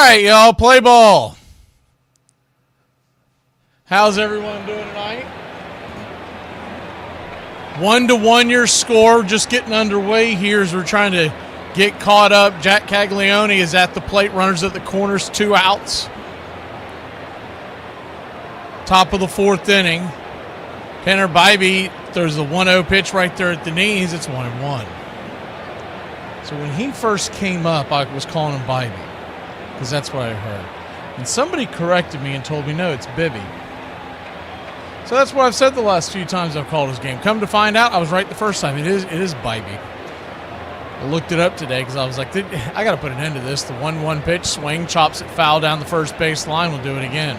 right, y'all, play ball. How's everyone doing tonight? 1-1 your score. Just getting underway here as we're trying to get caught up. Jack Caglione is at the plate. Runners at the corners, 2 outs. Top of the 4th inning. Tanner Bybee throws the 1-0 pitch right there at the knees. It's 1-1. So when he first came up, I was calling him Bybee because that's what I heard. And somebody corrected me and told me, no, it's Bibby. So that's what I've said the last few times I've called his game. Come to find out, I was right the first time. It is Bybee. I looked it up today because I was like, I got to put an end to this. The 1-1 pitch, swing, chops it foul down the first base line. We'll do it again.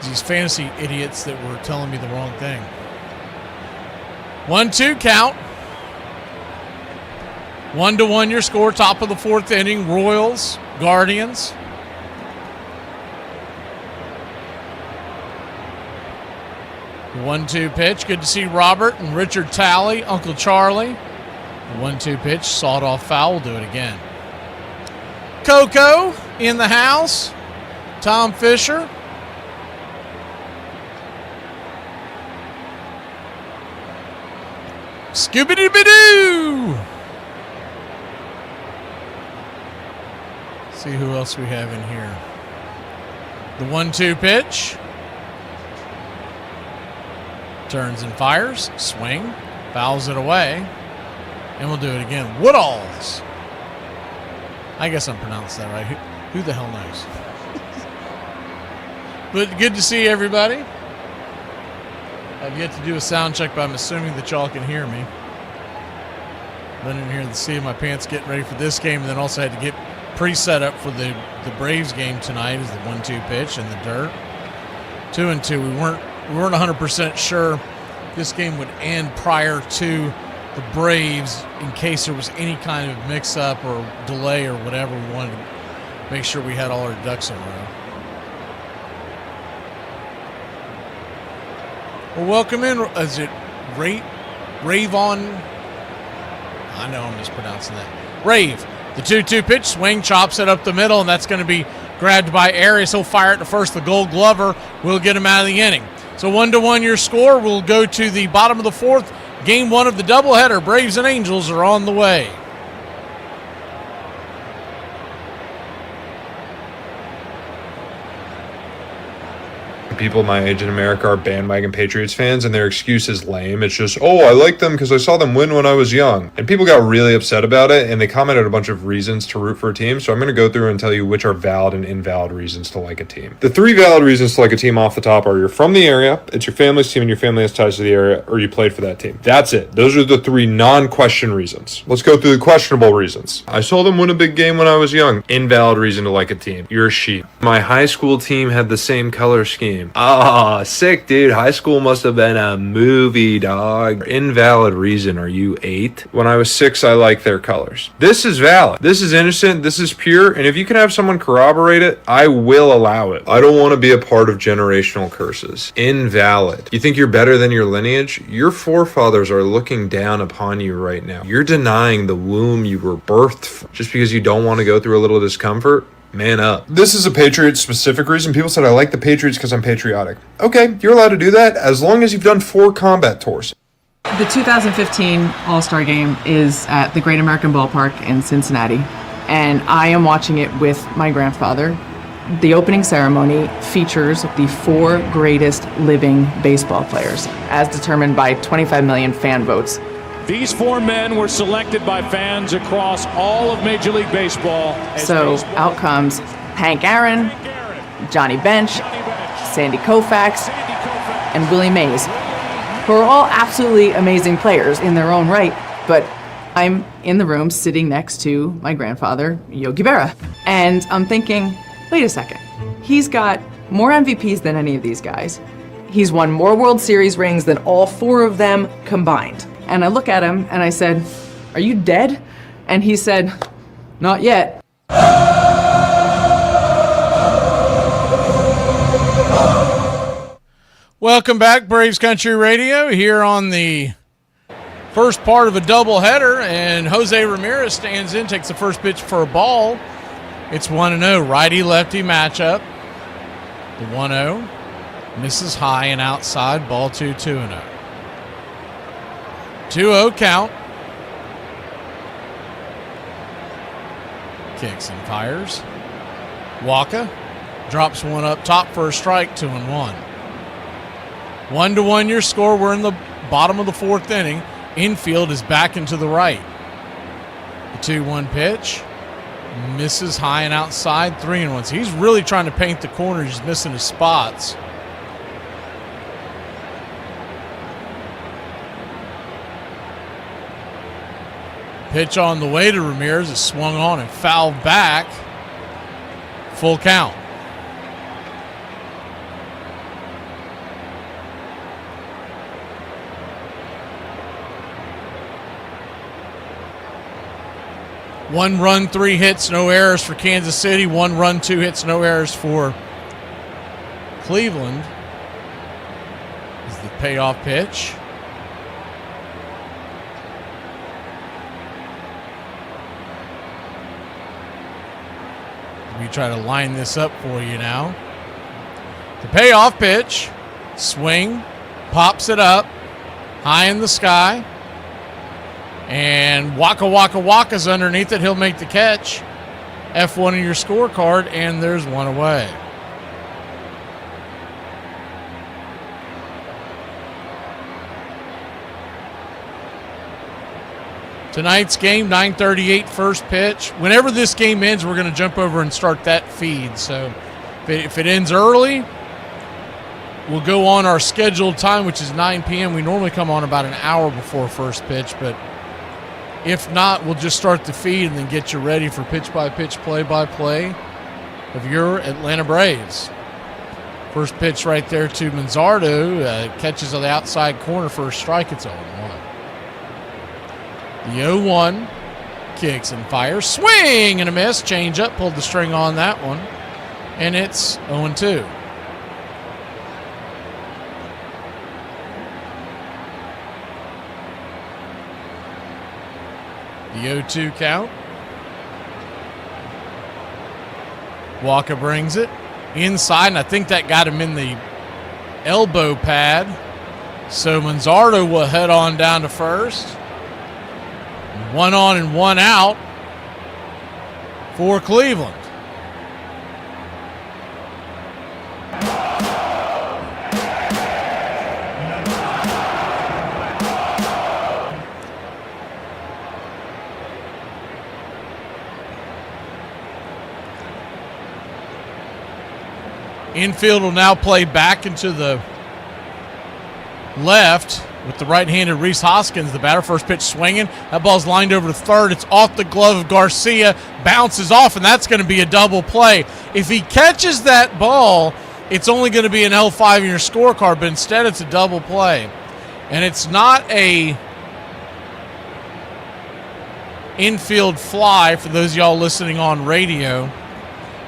These fantasy idiots that were telling me the wrong thing. 1-2 count. 1-1 your score, top of the 4th inning. Royals, Guardians. The 1-2 pitch. Good to see Robert and Richard Talley, Uncle Charlie. The 1-2 pitch, sawed off foul. We'll do it again. Coco in the house. Tom Fisher. Scooby-Dooby-Doo! See who else we have in here. The 1-2 pitch. Turns and fires. Swing. Fouls it away. And we'll do it again. Woodalls. I guess I'm pronouncing that right. Who the hell knows? But good to see everybody. I've yet to do a sound check, but I'm assuming that y'all can hear me. Been in here to see my pants getting ready for this game, and then also had to get pre-set up for the Braves game tonight is the 1-2 pitch in the dirt. 2-2. We weren't 100% sure this game would end prior to the Braves in case there was any kind of mix-up or delay or whatever. We wanted to make sure we had all our ducks in a row. Well, welcome in. Is it Ravon? I know I'm mispronouncing that. Rave. The 2-2 pitch, swing, chops it up the middle, and that's going to be grabbed by Arias. He'll fire it to first. The Gold Glover will get him out of the inning. So 1-1 your score. We'll go to the bottom of the 4th. Game 1 of the doubleheader. Braves and Angels are on the way. People my age in America are bandwagon Patriots fans, and their excuse is lame. It's just, oh, I like them because I saw them win when I was young. And people got really upset about it, and they commented a bunch of reasons to root for a team. So I'm going to go through and tell you which are valid and invalid reasons to like a team. The 3 valid reasons to like a team off the top are you're from the area, it's your family's team, and your family has ties to the area, or you played for that team. That's it. Those are the 3 non-question reasons. Let's go through the questionable reasons. I saw them win a big game when I was young. Invalid reason to like a team. You're a sheep. My high school team had the same color scheme. Oh, sick, dude. High school must have been a movie, dog. Invalid reason. Are you 8? When I was 6, I liked their colors. This is valid. This is innocent. This is pure. And if you can have someone corroborate it, I will allow it. I don't want to be a part of generational curses. Invalid. You think you're better than your lineage? Your forefathers are looking down upon you right now. You're denying the womb you were birthed from just because you don't want to go through a little discomfort. Man up. This is a Patriots-specific reason. People said I like the Patriots because I'm patriotic. Okay, you're allowed to do that as long as you've done 4 combat tours. The 2015 All-Star Game is at the Great American Ballpark in Cincinnati, and I am watching it with my grandfather. The opening ceremony features the 4 greatest living baseball players, as determined by 25 million fan votes. These 4 men were selected by fans across all of Major League Baseball. So out comes Hank Aaron, Johnny Bench, Sandy Koufax, and Willie Mays, who are all absolutely amazing players in their own right, but I'm in the room sitting next to my grandfather, Yogi Berra, and I'm thinking, wait a second, he's got more MVPs than any of these guys. He's won more World Series rings than all 4 of them combined. And I look at him and I said, are you dead? And he said, not yet. Welcome back, Braves Country Radio, here on the first part of a doubleheader. And Jose Ramirez stands in, takes the first pitch for a ball. It's 1-0, righty-lefty matchup. The 1-0 misses high and outside, ball 2-0. 2-0 count. Kicks and fires. Walker drops one up top for a strike, 2-1. 1-1 your score. We're in the bottom of the fourth inning. Infield is back and to the right. The 2-1 pitch misses high and outside, 3-1. So he's really trying to paint the corner. He's missing his spots. Pitch on the way to Ramirez is swung on and fouled back. Full count. One run, 3 hits, no errors for Kansas City. 1 run, 2 hits, no errors for Cleveland. This is the payoff pitch. We try to line this up for you now. The payoff pitch, swing, pops it up, high in the sky. And Waka's underneath it. He'll make the catch. F1 of your scorecard, and there's one away. Tonight's game, 9:38 first pitch. Whenever this game ends, we're going to jump over and start that feed. So if it ends early, we'll go on our scheduled time, which is 9 p.m. We normally come on about an hour before first pitch, but if not, we'll just start the feed and then get you ready for pitch-by-pitch, play-by-play of your Atlanta Braves. First pitch right there to Manzardo. Catches on the outside corner for a strike. It's 0-1. The 0-1 kicks and fires. Swing and a miss. Change up. Pulled the string on that one. And it's 0-2. The 0-2 count. Walker brings it inside, and I think that got him in the elbow pad. So Manzardo will head on down to first. 1 on and 1 out for Cleveland. Infield will now play back into the left with the right-handed Reese Hoskins, the batter. First pitch swinging. That ball's lined over to third. It's off the glove of Garcia. Bounces off, and that's going to be a double play. If he catches that ball, it's only going to be an L5 in your scorecard, but instead it's a double play. And it's not a infield fly for those of y'all listening on radio.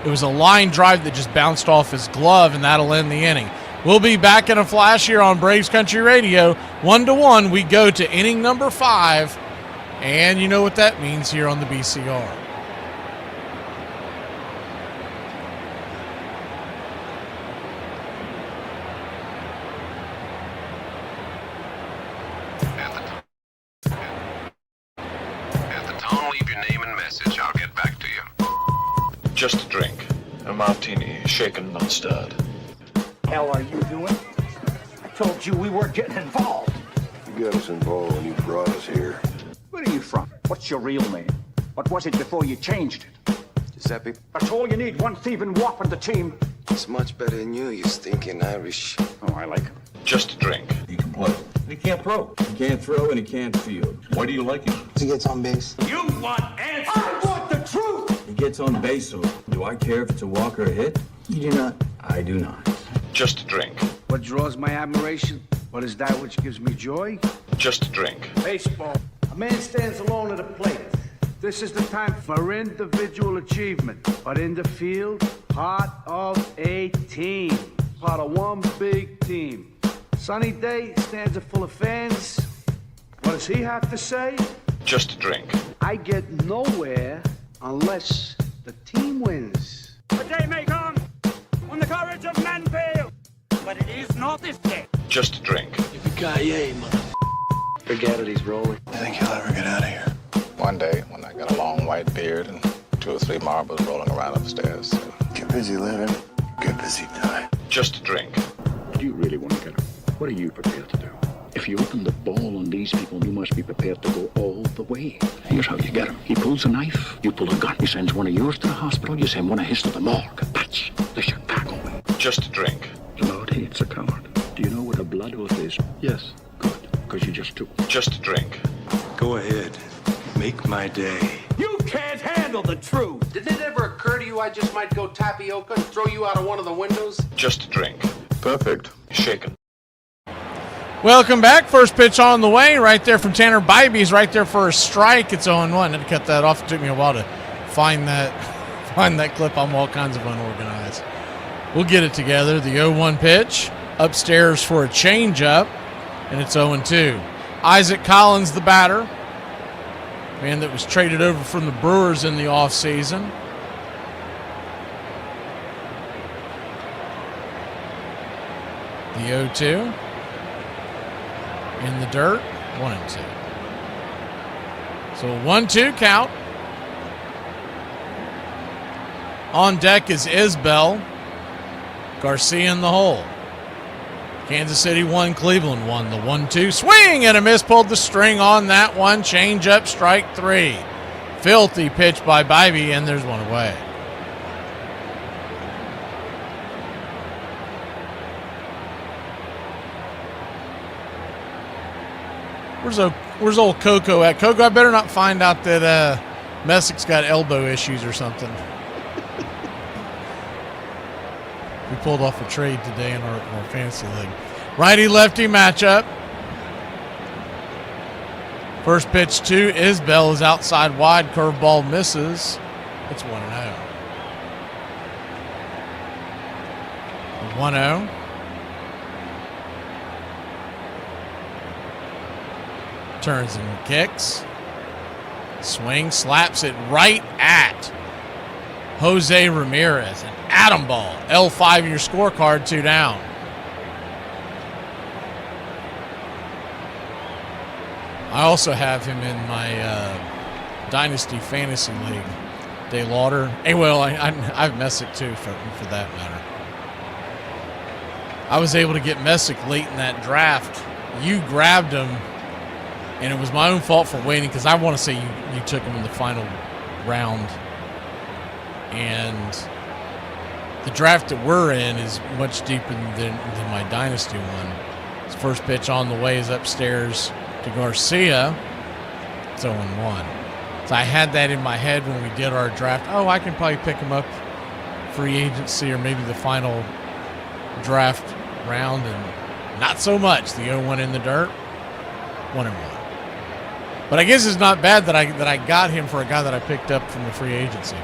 It was a line drive that just bounced off his glove, and that'll end the inning. We'll be back in a flash here on Braves Country Radio. 1-1, we go to inning number 5, and you know what that means here on the BCR. At the tone, leave your name and message. I'll get back to you. Just a drink. A martini, shaken, not stirred. Hell are you doing? I told you we weren't getting involved. You got us involved when you brought us here. Where are you from? What's your real name? What was it before you changed it? Giuseppe, That's all you need, one thieving wop on the team. it's much better than you stinking Irish. Oh, I like him. Just a drink. He can play. He can't throw. He can't throw and he can't field. Why do you like him? He gets on base. You want answers! I want the truth! He gets on base, so do I care if it's a walk or a hit? You do not. I do not. Just a drink. What draws my admiration? What is that which gives me joy? Just a drink. Baseball. A man stands alone at a plate. This is the time for individual achievement. But in the field, part of a team. Part of one big team. Sunny day, stands are full of fans. What does he have to say? Just a drink. I get nowhere unless the team wins. The day may come when the courage of men fail, but it is not this day. Just a drink. Yippee-ki-yay, mother. Forget it, he's rolling. I think he'll ever get out of here. One day, when I got a long white beard and 2 or 3 marbles rolling around upstairs. Get busy living, get busy dying. Just a drink. Do you really want to get him? What are you prepared to do? If you open the ball on these people, you must be prepared to go all the way. Here's how you get him. He pulls a knife, you pull a gun. He sends one of yours to the hospital, you send one of his to the morgue. That's the Chicago way. Just a drink. The Lord hates a coward. Do you know what a blood oath is? Yes. Good, because you just took one. Just a drink. Go ahead. Make my day. You can't handle the truth. Did it ever occur to you I just might go tapioca and throw you out of one of the windows? Just a drink. Perfect. Shaken. Welcome back. First pitch on the way. Right there from Tanner Bybee. He's right there for a strike. It's 0-1. I had to cut that off. It took me a while to find that clip. I'm all kinds of unorganized. We'll get it together. The 0-1 pitch. Upstairs for a changeup. And it's 0-2. Isaac Collins, the batter. Man that was traded over from the Brewers in the offseason. The 0-2. In the dirt, 1-2. So a 1-2 count. On deck is Isbell. Garcia in the hole. Kansas City 1, Cleveland 1. The 1-2 swing and a miss, pulled the string on that one. Change up, strike 3. Filthy pitch by Bybee, and there's one away. Where's old Coco at? Coco, I better not find out that Messick's got elbow issues or something. We pulled off a trade today in our fantasy league. Righty-lefty matchup. First pitch to Isbell is outside wide. Curveball misses. It's 1-0. 1-0. Turns and kicks. Swing, slaps it right at Jose Ramirez. An atom ball. L5 your scorecard, 2 down. I also have him in my Dynasty Fantasy League. Day Lauder. Hey, well, I have Messick too, for that matter. I was able to get Messick late in that draft. You grabbed him. And it was my own fault for waiting, because I want to say you took him in the final round. And the draft that we're in is much deeper than my Dynasty one. His first pitch on the way is upstairs to Garcia. It's 0-1. So I had that in my head when we did our draft. Oh, I can probably pick him up free agency or maybe the final draft round. And not so much. The 0-1 in the dirt. 1-1. But I guess it's not bad that I got him for a guy that I picked up from the free agency.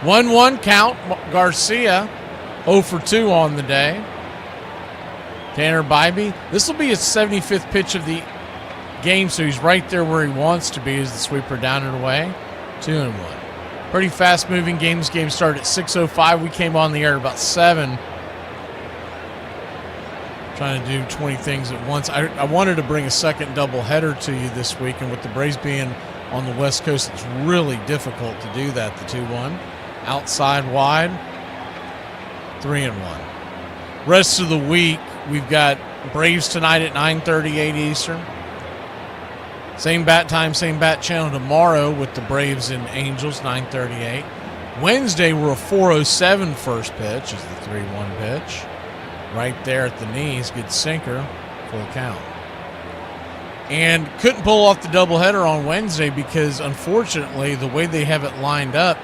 1-1 count. Garcia 0 for 2 on the day. Tanner Bybee. This will be his 75th pitch of the game, so he's right there where he wants to be as the sweeper down and away. 2-1. Pretty fast-moving game. This game started at 6:05. We came on the air about 7. Trying to do 20 things at once. I wanted to bring a second doubleheader to you this week, and with the Braves being on the West Coast, it's really difficult to do that. The 2-1. Outside wide. 3-1. Rest of the week, we've got Braves tonight at 9:38 Eastern. Same bat time, same bat channel tomorrow with the Braves and Angels, 9:38. Wednesday, we're a 4:07 first pitch, is the 3-1 pitch. Right there at the knees, good sinker, full count. And couldn't pull off the doubleheader on Wednesday because, unfortunately, the way they have it lined up,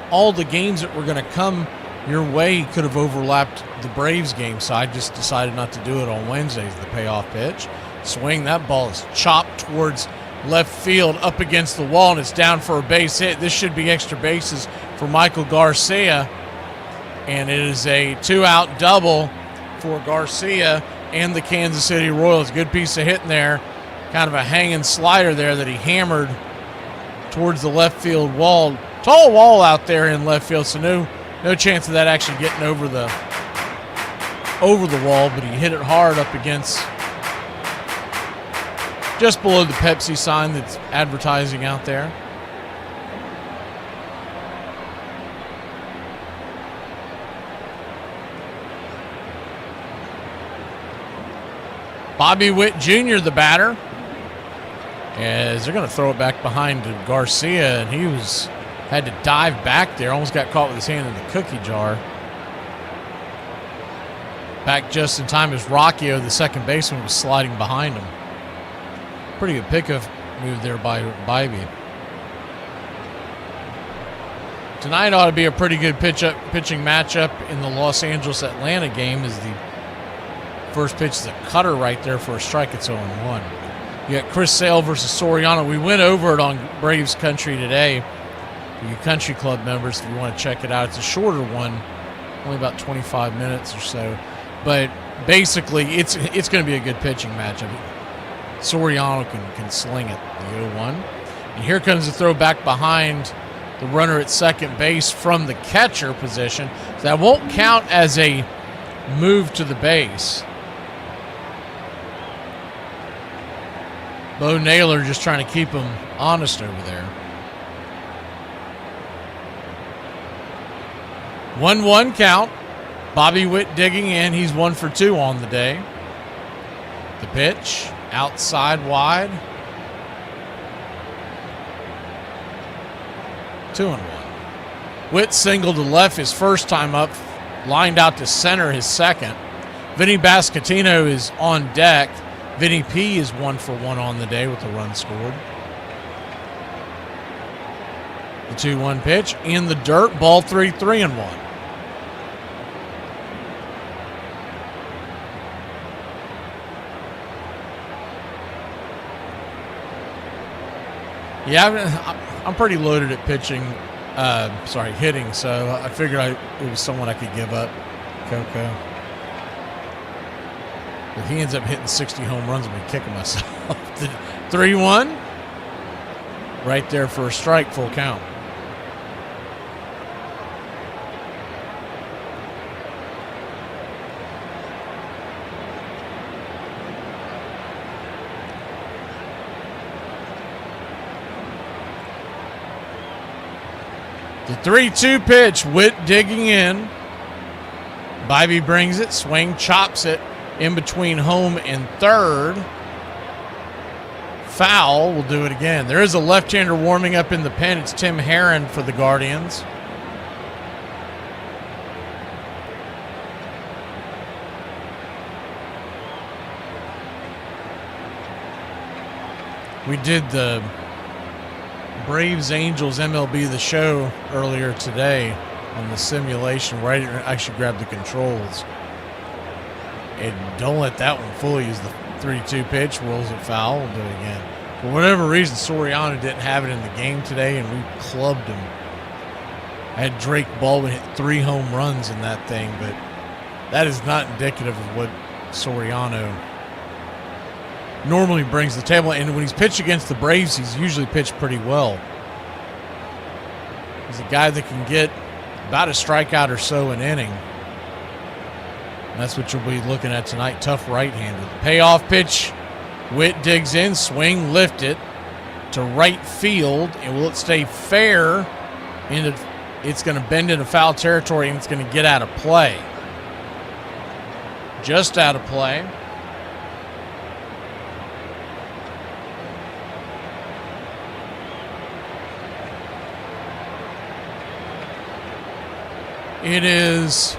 all the games that were going to come your way could have overlapped the Braves game, so I just decided not to do it on Wednesday as the payoff pitch. Swing, that ball is chopped towards left field up against the wall, and it's down for a base hit. This should be extra bases for Michael Garcia, and it is a 2-out double for Garcia and the Kansas City Royals. Good piece of hitting there. Kind of a hanging slider there that he hammered towards the left field wall. Tall wall out there in left field, so no chance of that actually getting over the wall, but he hit it hard up against just below the Pepsi sign that's advertising out there. Bobby Witt Jr., the batter, as they're going to throw it back behind to Garcia, and he had to dive back there, almost got caught with his hand in the cookie jar. Back just in time as Rocchio, the second baseman, was sliding behind him. Pretty good pickup move there by Bybee. Tonight ought to be a pretty good pitching matchup in the Los Angeles-Atlanta game, as the first pitch is a cutter right there for a strike. It's 0-1. You got Chris Sale versus Soriano. We went over it on Braves Country today. For you country club members, if you want to check it out, it's a shorter one, only about 25 minutes or so. But basically, it's going to be a good pitching matchup. Soriano can sling it, the 0-1. And here comes the throw back behind the runner at second base from the catcher position. So that won't count as a move to the base. Bo Naylor just trying to keep him honest over there. 1-1 count. Bobby Witt digging in. He's 1 for 2 on the day. The pitch outside wide. 2-1. Witt singled to left his first time up, lined out to center his second. Vinny Bascatino is on deck. Vinny P is 1 for 1 on the day with a run scored. The 2-1 pitch in the dirt, ball 3, 3-1. Yeah, I'm pretty loaded at hitting, so I figured it was someone I could give up. Coco. If he ends up hitting 60 home runs, I'm going to be kicking myself. 3-1. Right there for a strike, full count. The 3-2 pitch, Witt digging in. Bybee brings it, swing, chops it in between home and third. Foul, we'll do it again. There is a left-hander warming up in the pen. It's Tim Herron for the Guardians. We did the Braves Angels MLB The Show earlier today on the simulation where I didn't actually grab the controls. And don't let that one fool you. The 3-2 pitch rolls it foul. We'll do it again. For whatever reason, Soriano didn't have it in the game today, and we clubbed him. I had Drake Baldwin hit 3 home runs in that thing, but that is not indicative of what Soriano normally brings to the table. And when he's pitched against the Braves, he's usually pitched pretty well. He's a guy that can get about a strikeout or so an inning. And that's what you'll be looking at tonight. Tough right-hander. The payoff pitch. Witt digs in, swing, lift it to right field. And will it stay fair? It's going to bend into foul territory, and it's going to get out of play. Just out of play. It is,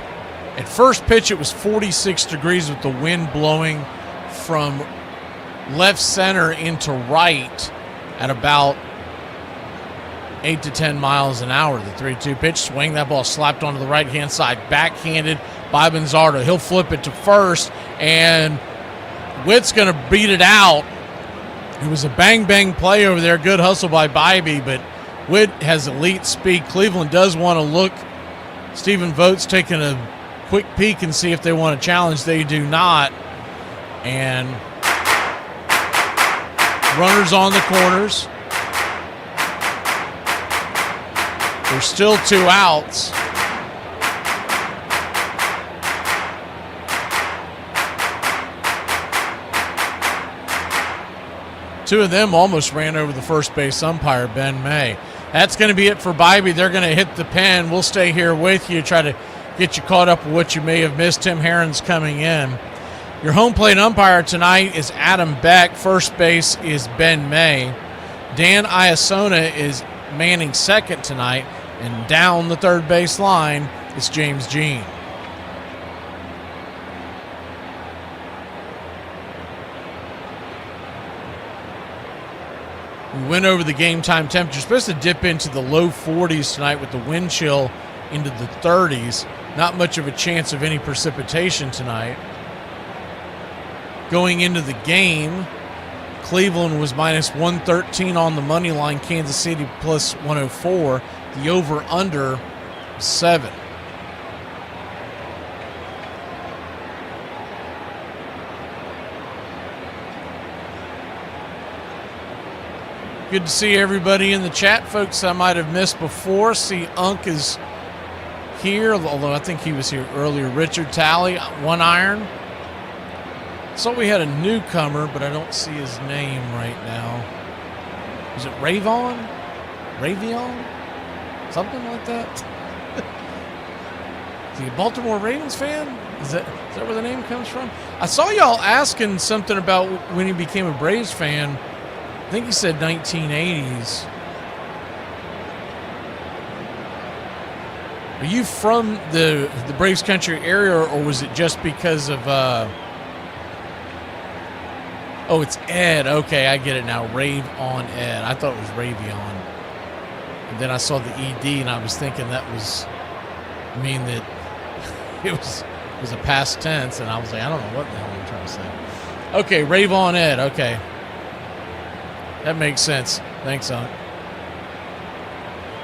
at first pitch, it was 46 degrees with the wind blowing from left center into right at about 8 to 10 miles an hour. The 3-2 pitch, swing, that ball slapped onto the right-hand side, backhanded by Benzardo. He'll flip it to first, and Witt's going to beat it out. It was a bang-bang play over there. Good hustle by Bybee, but Witt has elite speed. Cleveland does want to look. Stephen Vogt's taking a quick peek and see if they want to challenge. They do not. And runners on the corners. There's still 2 outs. Two of them almost ran over the first base umpire, Ben May. That's going to be it for Bybee. They're going to hit the pen. We'll stay here with you, try to get you caught up with what you may have missed. Tim Herron's coming in. Your home plate umpire tonight is Adam Beck. First base is Ben May. Dan Iasona is manning second tonight. And down the third base line is James Jean. We went over the game time temperature. Supposed to dip into the low 40s tonight with the wind chill into the 30s. Not much of a chance of any precipitation tonight. Going into the game, Cleveland was minus 113 on the money line. Kansas City plus 104. The over-under 7. Good to see everybody in the chat, folks I might have missed before. See Unk is here, although I think he was here earlier. Richard Talley, 1 iron. Saw we had a newcomer, but I don't see his name right now. Is it Ravon? Ravion? Something like that? Is he a Baltimore Ravens fan? Is that where the name comes from? I saw y'all asking something about when he became a Braves fan. I think he said 1980s. Are you from the Braves country area, or was it just because of oh, it's Ed. Okay, I get it now. Rave on Ed. I thought it was Ravion. And then I saw the ED, and I was thinking that was mean that it was a past tense, and I was like, I don't know what the hell I'm trying to say. Okay, Rave on Ed. Okay. That makes sense. Thanks, son.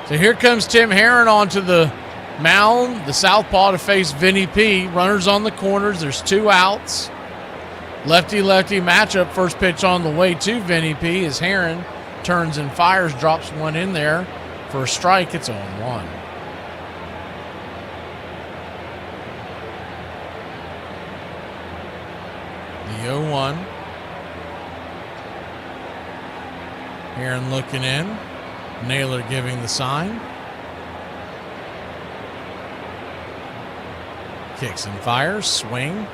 So here comes Tim Herron onto the mound, the southpaw to face Vinny P. Runners on the corners. There's 2 outs. Lefty-lefty matchup. First pitch on the way to Vinny P. as Herron turns and fires, drops one in there for a strike. It's 0-1. The 0-1. Herron looking in. Naylor giving the sign. Kicks and fires. Swing.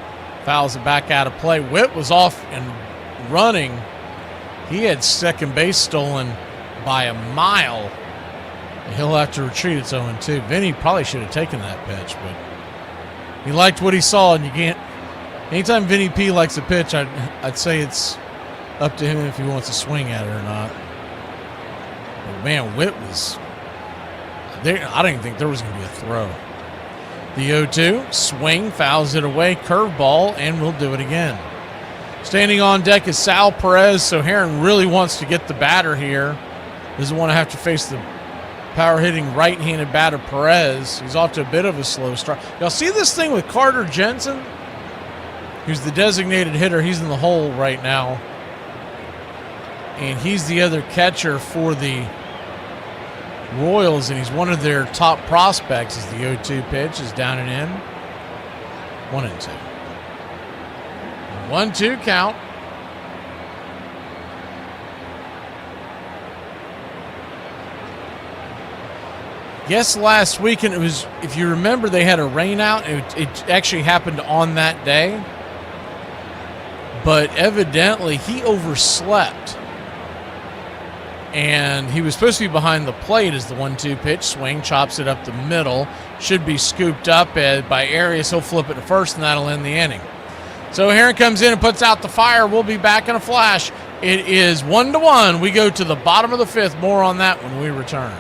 Fouls it back out of play. Witt was off and running. He had second base stolen by a mile. He'll have to retreat. It's 0-2. Vinny probably should have taken that pitch, but he liked what he saw, and you can't. Anytime Vinny P likes a pitch, I'd say it's up to him if he wants to swing at it or not. Man, Witt was there. I didn't even think there was going to be a throw. The 0-2, swing, fouls it away, curveball, and we'll do it again. Standing on deck is Sal Perez, so Herron really wants to get the batter here. Doesn't want to have to face the power-hitting right-handed batter Perez. He's off to a bit of a slow start. Y'all see this thing with Carter Jensen? Who's the designated hitter. He's in the hole right now. And he's the other catcher for the Royals, and he's one of their top prospects. As the 0-2 pitch is down and in. 1-2. 1-2 count. Yes, last weekend it was, if you remember, they had a rain out. It actually happened on that day. But evidently he overslept. And he was supposed to be behind the plate as the 1-2 pitch. Swing, chops it up the middle. Should be scooped up by Arias. He'll flip it to first, and that'll end the inning. So Herron comes in and puts out the fire. We'll be back in a flash. It is 1-1. We go to the bottom of the 5th. More on that when we return.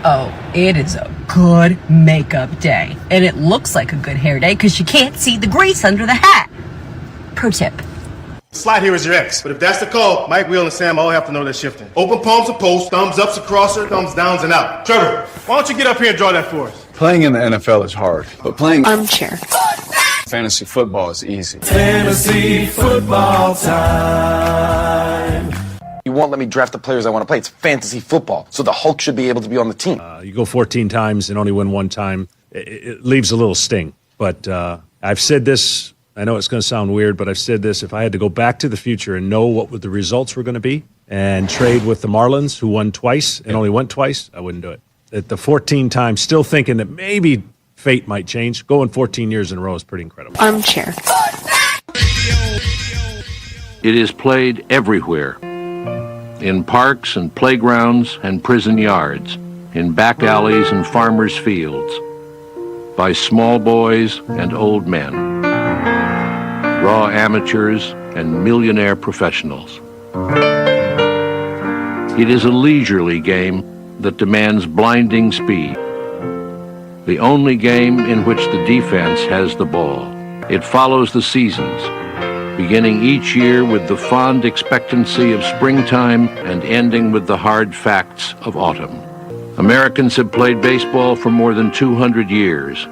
Oh, it is a good makeup day. And it looks like a good hair day because you can't see the grease under the hat. Pro tip. Slide here is your ex. But if that's the call, Mike, Will, and Sam all have to know they're shifting. Open palms to post, thumbs ups to crosser, thumbs downs and out. Trevor, why don't you get up here and draw that for us? Playing in the NFL is hard, but playing armchair. Fantasy football is easy. Fantasy football time. You won't let me draft the players I want to play. It's fantasy football, so the Hulk should be able to be on the team. You go 14 times and only win one time. It leaves a little sting. But I've said this. I know it's going to sound weird, but I've said this. If I had to go back to the future and know what the results were going to be and trade with the Marlins, who won twice and only went twice, I wouldn't do it. At the 14 times, still thinking that maybe fate might change. Going 14 years in a row is pretty incredible. Armchair. It is played everywhere. In parks and playgrounds and prison yards, in back alleys and farmers' fields, by small boys and old men, raw amateurs and millionaire professionals. It is a leisurely game that demands blinding speed. The only game in which the defense has the ball. It follows the seasons, beginning each year with the fond expectancy of springtime and ending with the hard facts of autumn. Americans have played baseball for more than 200 years.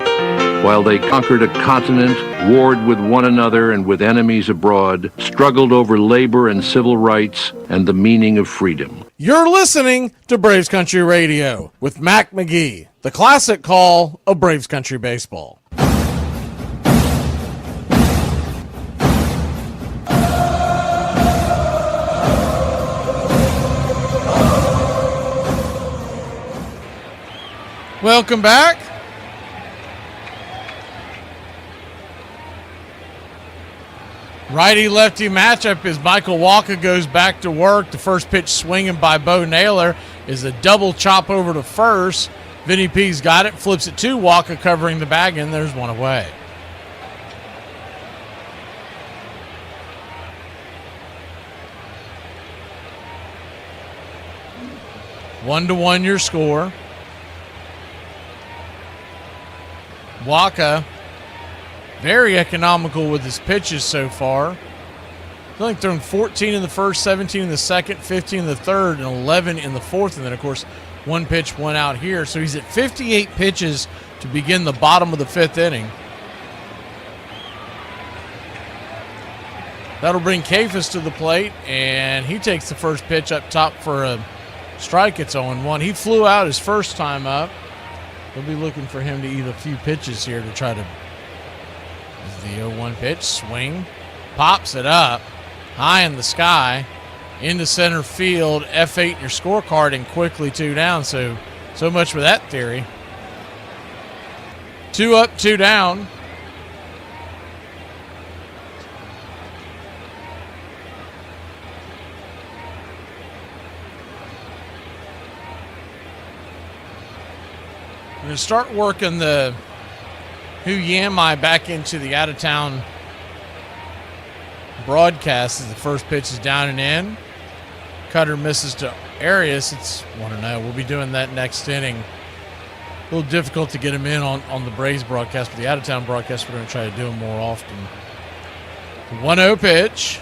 While they conquered a continent, warred with one another and with enemies abroad, struggled over labor and civil rights and the meaning of freedom. You're listening to Braves Country Radio with Mac McGee, the classic call of Braves Country baseball. Welcome back. Righty-lefty matchup as Michael Walker goes back to work. The first pitch swinging by Bo Naylor is a double chop over to first. Vinny P's got it, flips it to Walker covering the bag, and there's one away. One to one your score. Walker very economical with his pitches so far. He's only thrown 14 in the first, 17 in the second, 15 in the third, and 11 in the fourth. And then, of course, one pitch went out here. So he's at 58 pitches to begin the bottom of the fifth inning. That'll bring Kafis to the plate, and he takes the first pitch up top for a strike. It's 0-1. He flew out his first time up. They'll be looking for him to eat a few pitches here to try to... The 0-1 pitch, swing, pops it up, high in the sky, into center field, F8 in your scorecard, and quickly 2 down. So much for that theory. 2 up, 2 down. I'm going to start working the Who Am I back into the out-of-town broadcast as the first pitch is down and in. Cutter misses to Arias. It's 1-0. We'll be doing that next inning. A little difficult to get him in on the Braves broadcast, but the out-of-town broadcast, we're going to try to do them more often. 1-0 pitch.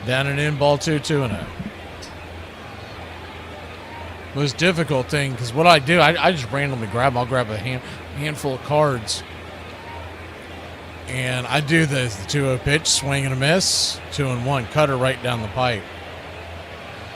Down and in, ball 2, 2-0. Most difficult thing, because what I do, I just randomly grab them. I'll grab a handful of cards. And I do the 2-0 pitch, swing and a miss, 2-1, cutter right down the pipe.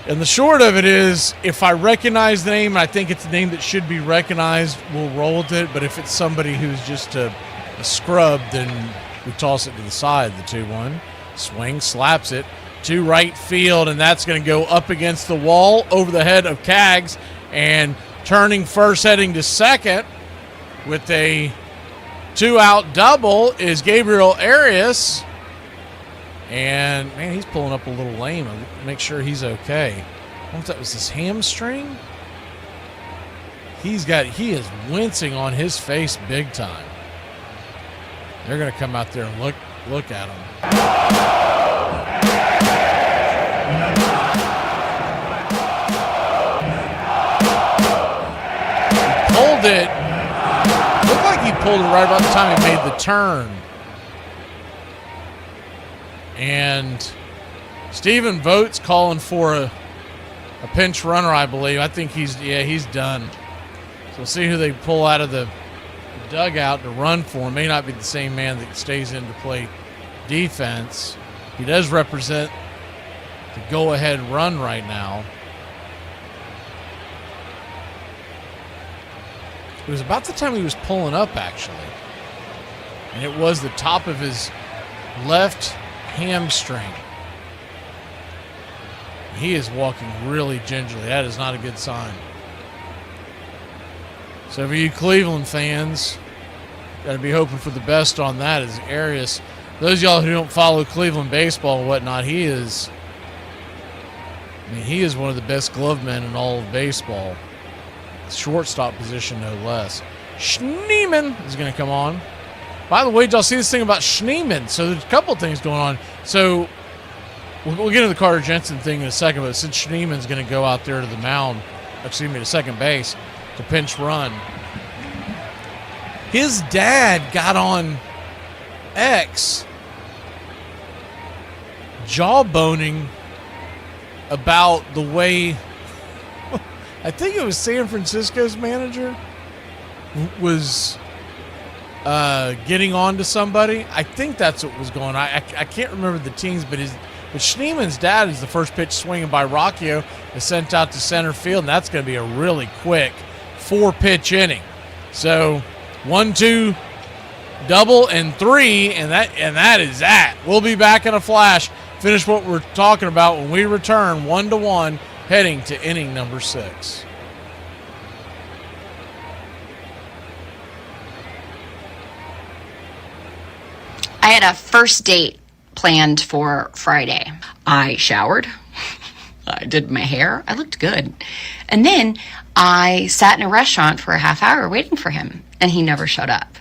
And the short of it is, if I recognize the name, I think it's a name that should be recognized, we'll roll with it. But if it's somebody who's just a scrub, then we toss it to the side, the 2-1. Swing, slaps it to right field, and that's going to go up against the wall over the head of Kaggs, and turning first, heading to second with a 2-out double is Gabriel Arias. And, man, he's pulling up a little lame. I'll make sure he's okay. I wonder if that was his hamstring. He is wincing on his face big time. They're going to come out there and look at him. Pulled it. Looked like he pulled it right about the time he made the turn. And Stephen Vogt's calling for a pinch runner, I believe. I think he's done. So we'll see who they pull out of the dugout to run for him. May not be the same man that stays in to play defense. He does represent the go-ahead run right now. It was about the time he was pulling up, actually. And it was the top of his left hamstring. He is walking really gingerly. That is not a good sign. So for you Cleveland fans, got to be hoping for the best on that. As Arias, those of y'all who don't follow Cleveland baseball and whatnot, he is one of the best glove men in all of baseball. Shortstop position, no less. Schneemann is going to come on. By the way, did y'all see this thing about Schneemann? So there's a couple of things going on. So we'll get into the Carter Jensen thing in a second, but since Schneemann's going to go out there to the mound, to second base, to pinch run, his dad got on X jawboning about the way I think it was San Francisco's manager was getting on to somebody. I think that's what was going on. I can't remember the teams, but Schneemann's dad is the first pitch swinging by Rocchio is sent out to center field, and that's going to be a really quick 4-pitch inning. So 1-2 double and 3, and that is that. We'll be back in a flash. Finish what we're talking about when we return 1-1, heading to inning number 6. I had a first date planned for Friday. I showered. I did my hair. I looked good. And then I sat in a restaurant for a half hour waiting for him, and he never showed up.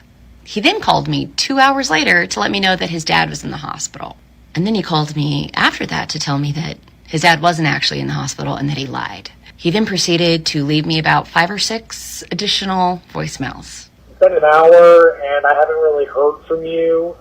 He then called me 2 hours later to let me know that his dad was in the hospital. And then he called me after that to tell me that his dad wasn't actually in the hospital and that he lied. He then proceeded to leave me about 5 or 6 additional voicemails. It's been an hour, and I haven't really heard from you,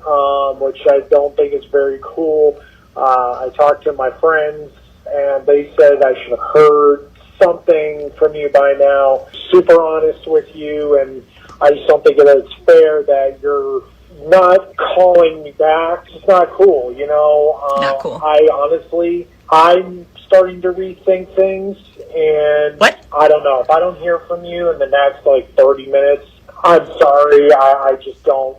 which I don't think is very cool. I talked to my friends, and they said I should have heard something from you by now. Super honest with you, and I just don't think that it's fair that you're not calling me back. It's not cool, you know. Not cool. I'm starting to rethink things, and I don't know. If I don't hear from you in the next 30 minutes, I'm sorry. I just don't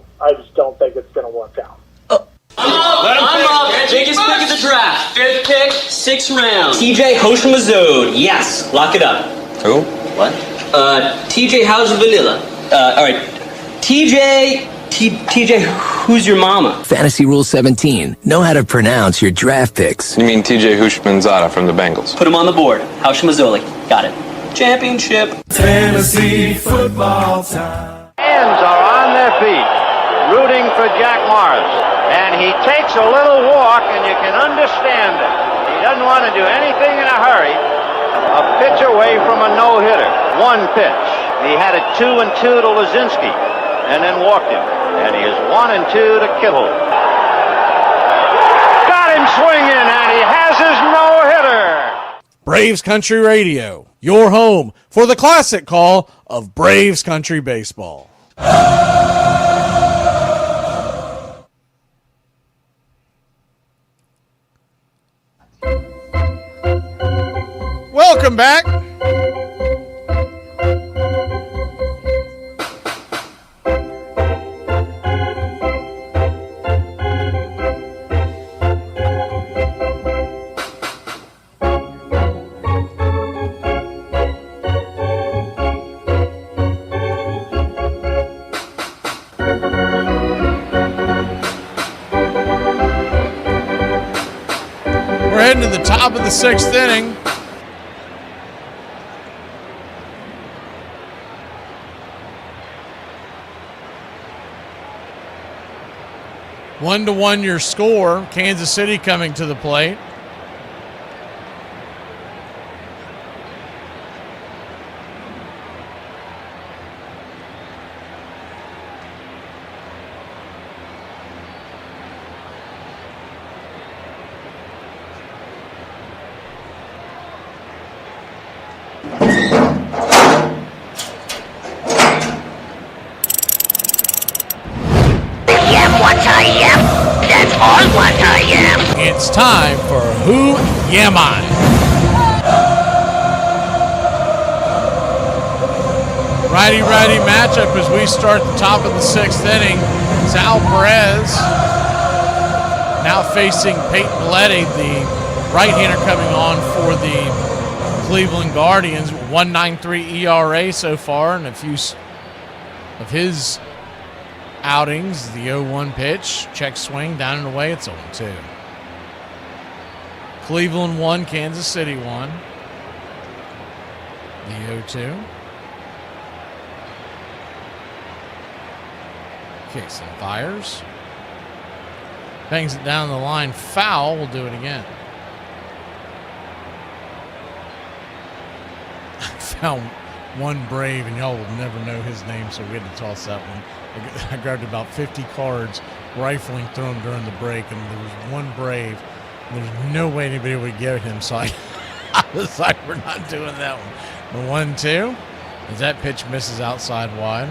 think it's going to work out. I'm up. Biggest pick of the draft. 5th pick, 6th round. TJ Hoshimazode. Yes. Lock it up. Who? What? TJ, how's the vanilla? All right. TJ, who's your mama? Fantasy Rule 17. Know how to pronounce your draft picks. You mean TJ Hushmanzada from the Bengals? Put him on the board. Hoshimazole. Got it. Championship. Tennessee football time. Fans are on their feet, rooting for Jack Morris. And he takes a little walk, and you can understand it. He doesn't want to do anything in a hurry. A pitch away from a no-hitter. 1 pitch. He had it 2-2 to Lazinski, and then walked him. And he is 1-2 to Kittle. Got him swinging, and he has his no-hitter. Braves Country Radio, your home for the classic call of Braves Country Baseball. Welcome back. We're heading to the top of the 6th inning. One to 1 your score. Kansas City coming to the plate. on what I am. It's time for Who Am I? Righty-righty matchup as we start the top of the 6th inning. Sal Perez now facing Peyton Belletti, the right-hander coming on for the Cleveland Guardians. 1.93 ERA so far, and a few of his outings. The 0-1 pitch, check swing, down and away. It's 0-2. Cleveland 1, Kansas City 1. The 0-2. Kicks and fires. Bangs it down the line. Foul. We'll do it again. I found one Brave, and y'all will never know his name, so we had to toss that one. I grabbed about 50 cards, rifling through them during the break, and there was one Brave. There's no way anybody would get him, so I was like, we're not doing that one. The 1-2, as that pitch misses outside wide.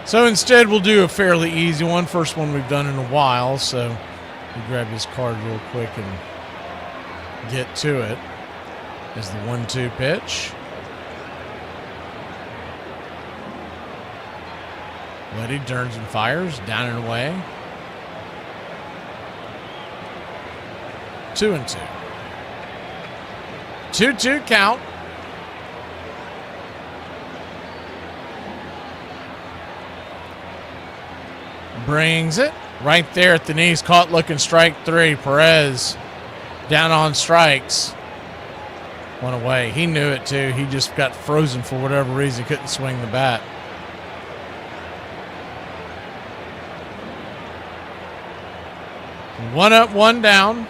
So instead, we'll do a fairly easy one. First one we've done in a while, so we grab this card real quick and get to it. As the 1-2 pitch. Letty turns and fires, down and away. 2-2. 2-2 count. Brings it right there at the knees. Caught looking, strike 3. Perez down on strikes. One away. He knew it too. He just got frozen for whatever reason. Couldn't swing the bat. One up, one down.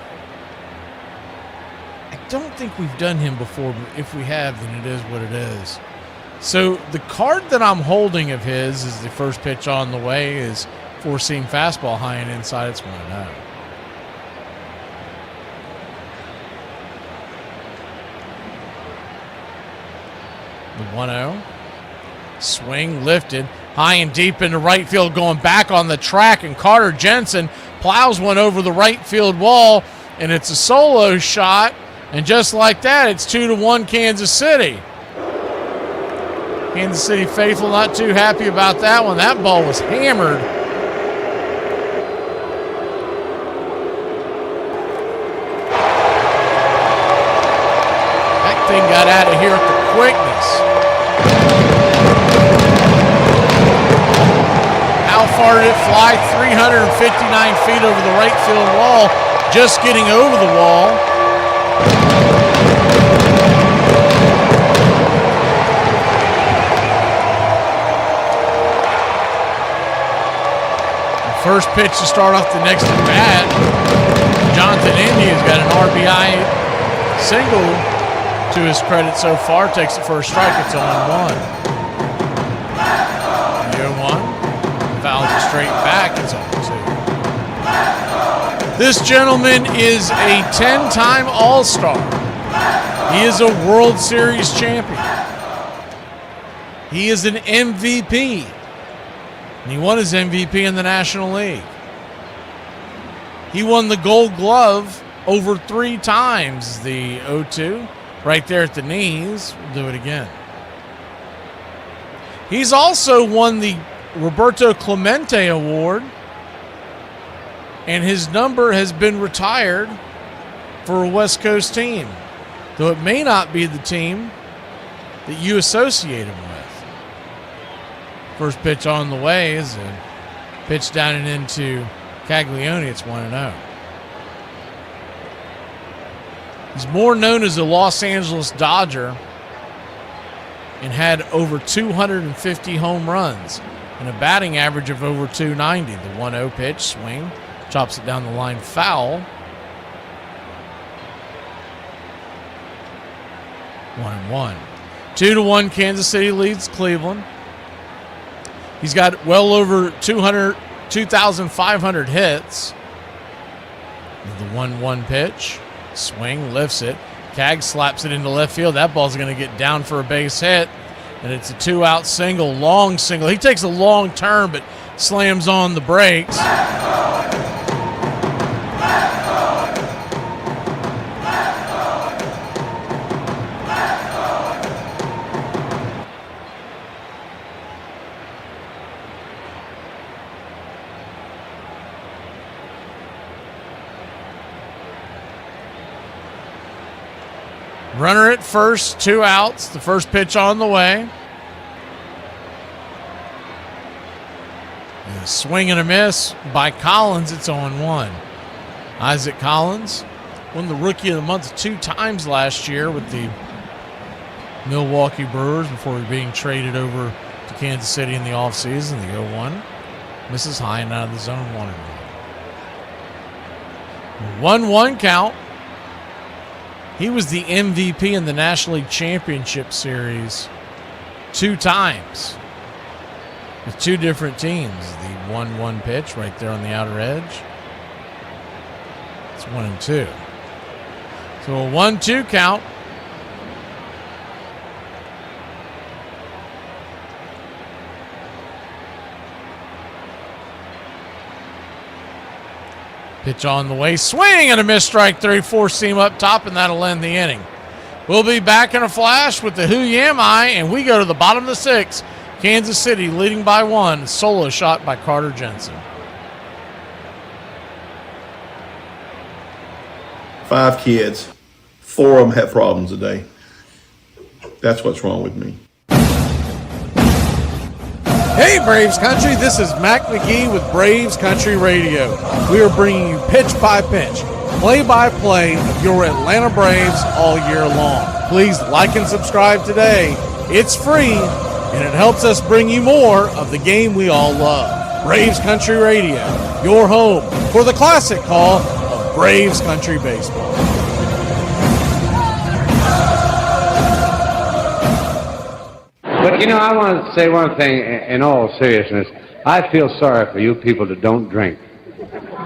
I don't think we've done him before, but if we have, then it is what it is. So the card that I'm holding of his is the first pitch on the way is four-seam fastball high and inside. It's 1-0. The 1-0. Swing lifted. High and deep into right field, going back on the track, and Carter Jensen plows one over the right field wall, and it's a solo shot, and just like that, it's 2-1 Kansas City. Kansas City faithful not too happy about that one. That ball was hammered. That thing got out of here with the quickness. How far did it fly? 359 feet over the right field wall, just getting over the wall. The first pitch to start off the next at bat. Jonathan India's got an RBI single to his credit so far. Takes it for a strike. It's 0-1. 0-1. Fouls it straight back. It's 0-2. This gentleman is a 10-time All-Star. He is a World Series champion. He is an MVP. And he won his MVP in the National League. He won the Gold Glove over 3 times. The 0-2 right there at the knees. We'll do it again. He's also won the Roberto Clemente Award, and his number has been retired for a West Coast team, though it may not be the team that you associate him with. First pitch on the way is a pitch down and into Caglione. It's 1-0. He's more known as a Los Angeles Dodger and had over 250 home runs and a batting average of over 290. The 1-0 pitch, swing, chops it down the line, foul. 1-1. 2-1 Kansas City leads Cleveland. He's got well over 2,500 hits. The 1-1 pitch, swing, lifts it. Cag slaps it into left field. That ball's going to get down for a base hit. And it's a 2-out single, long single. He takes a long turn, but slams on the brakes. Runner at first, 2 outs. The first pitch on the way. And a swing and a miss by Collins. It's 0-1. Isaac Collins won the Rookie of the Month 2 times last year with the Milwaukee Brewers before being traded over to Kansas City in the offseason, the 0-1. Misses high and out of the zone, 1-1. 1-1 count. He was the MVP in the National League Championship Series 2 times with 2 different teams. The 1-1 pitch right there on the outer edge. It's 1-2. So a 1-2 count. Pitch on the way, swing and a miss, strike 3, 4-seam up top, and that'll end the inning. We'll be back in a flash with the Who Yam I, and we go to the bottom of the 6th. Kansas City leading by 1, solo shot by Carter Jensen. 5 kids, 4 of them have problems today. That's what's wrong with me. Hey Braves Country, this is Mac McGee with Braves Country Radio. We are bringing you pitch by pitch, play-by-play of your Atlanta Braves all year long. Please like and subscribe today. It's free, and it helps us bring you more of the game we all love. Braves Country Radio, your home for the classic call of Braves Country Baseball. But, you know, I want to say one thing in all seriousness. I feel sorry for you people that don't drink.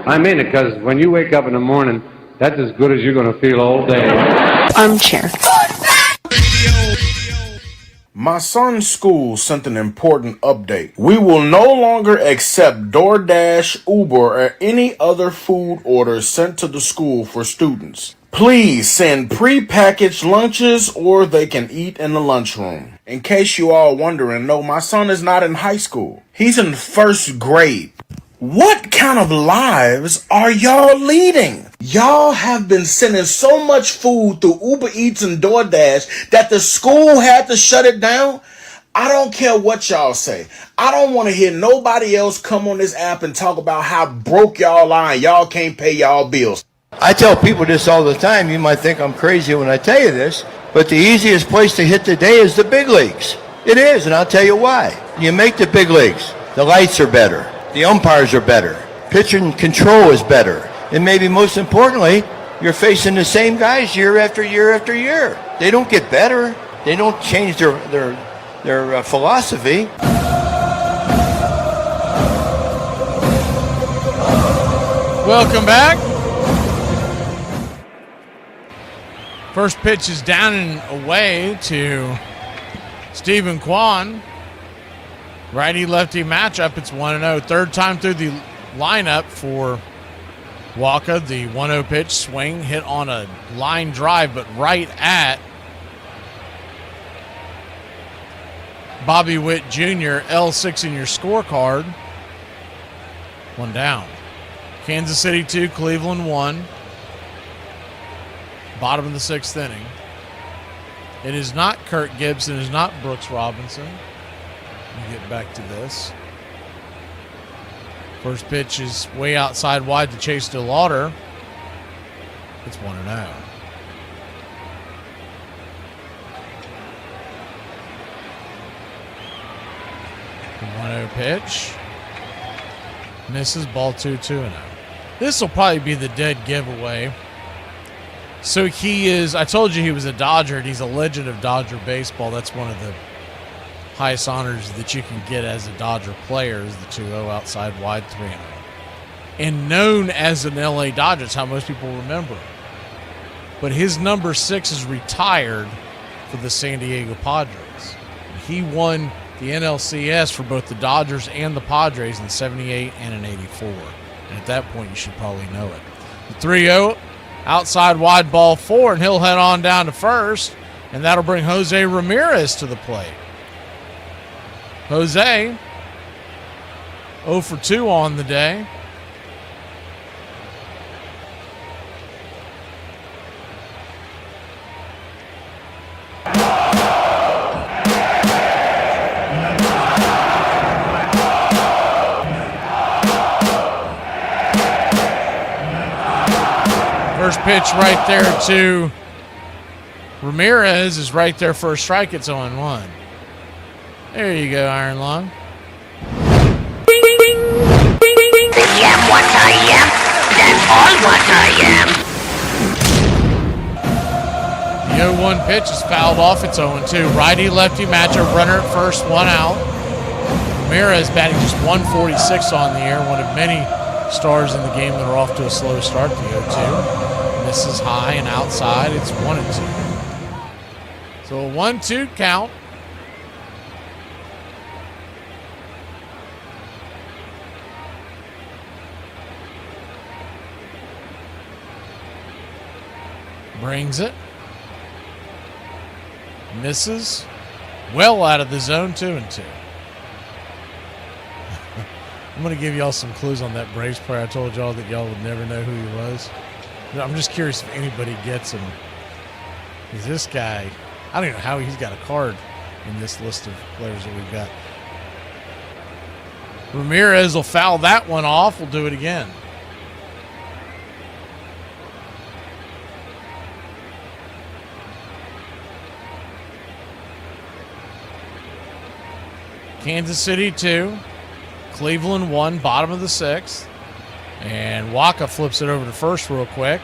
I mean it, because when you wake up in the morning, that's as good as you're going to feel all day. Armchair. My son's school sent an important update. We will no longer accept DoorDash, Uber, or any other food orders sent to the school for students. Please send pre-packaged lunches or they can eat in the lunchroom. In case you all wondering, no, my son is not in high school. He's in 1st grade. What kind of lives are y'all leading? Y'all have been sending so much food through Uber Eats and DoorDash that the school had to shut it down? I don't care what y'all say. I don't want to hear nobody else come on this app and talk about how broke y'all are and y'all can't pay y'all bills. I tell people this all the time. You might think I'm crazy when I tell you this, but the easiest place to hit the day is the big leagues. It is, and I'll tell you why. You make the big leagues. The lights are better. The umpires are better. Pitching control is better. And maybe most importantly, you're facing the same guys year after year after year. They don't get better. They don't change their philosophy. Welcome back. First pitch is down and away to Stephen Kwan. Righty-lefty matchup. It's 1-0. 3rd time through the lineup for Walker. The 1-0 pitch, swing, hit on a line drive, but right at Bobby Witt Jr., L6 in your scorecard. 1 down. Kansas City 2, Cleveland 1. Bottom of the 6th inning. It is not Kirk Gibson. It is not Brooks Robinson. Let me get back to this. First pitch is way outside wide to Chase DeLauder. It's 1-0. The 1-0 pitch. Misses, ball 2-0. This will probably be the dead giveaway. So he is, I told you he was a Dodger, and he's a legend of Dodger baseball. That's one of the highest honors that you can get as a Dodger player is the 2-0 outside wide 3-0. And known as an LA Dodger, that's how most people remember him. But his number 6 is retired for the San Diego Padres. He won the NLCS for both the Dodgers and the Padres in 78 and in 84. And at that point, you should probably know it. The 3-0, outside wide ball 4, and he'll head on down to first, and that'll bring Jose Ramirez to the plate. Jose, 0 for 2 on the day. First pitch right there to Ramirez is right there for a strike. It's 0-1. There you go, Iron Lung. am what I am. That's all what I am. The 0-1 pitch is fouled off. It's 0-2. Righty-lefty matchup. Runner at first, 1 out. Ramirez batting just 146 on the year. One of many stars in the game that are off to a slow start. The 0-2. Misses high and outside. It's 1-2. So a 1-2 count. Brings it. Misses. Well out of the zone, 2-2. I'm going to give y'all some clues on that Braves player. I told y'all that y'all would never know who he was. I'm just curious if anybody gets him. Is this guy, I don't even know how he's got a card in this list of players that we've got. Ramirez will foul that one off. We'll do it again. Kansas City 2, Cleveland 1, bottom of the 6th. And Waka flips it over to first real quick.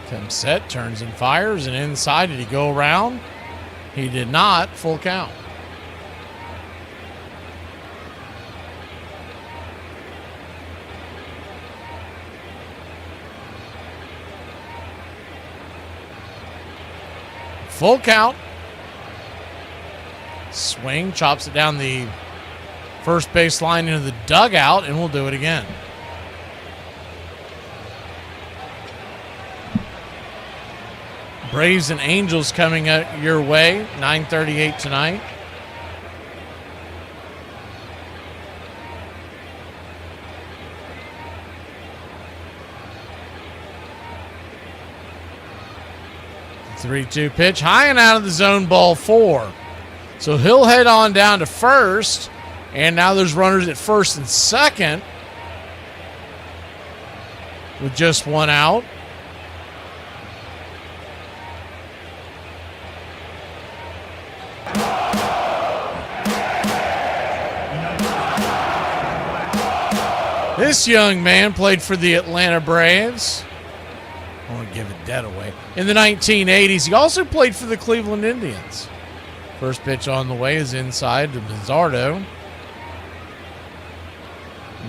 Comes set, turns and fires, and inside. Did he go around? He did not. Full count. Full count. Swing, chops it down the first base line into the dugout, and we'll do it again. Braves and Angels coming your way, 9:38 tonight. The 3-2 pitch, high and out of the zone, ball 4. So he'll head on down to first, and now there's runners at first and second with just 1 out. This young man played for the Atlanta Braves. I want to give it dead away. In the 1980s, he also played for the Cleveland Indians. First pitch on the way is inside to Bizzardo.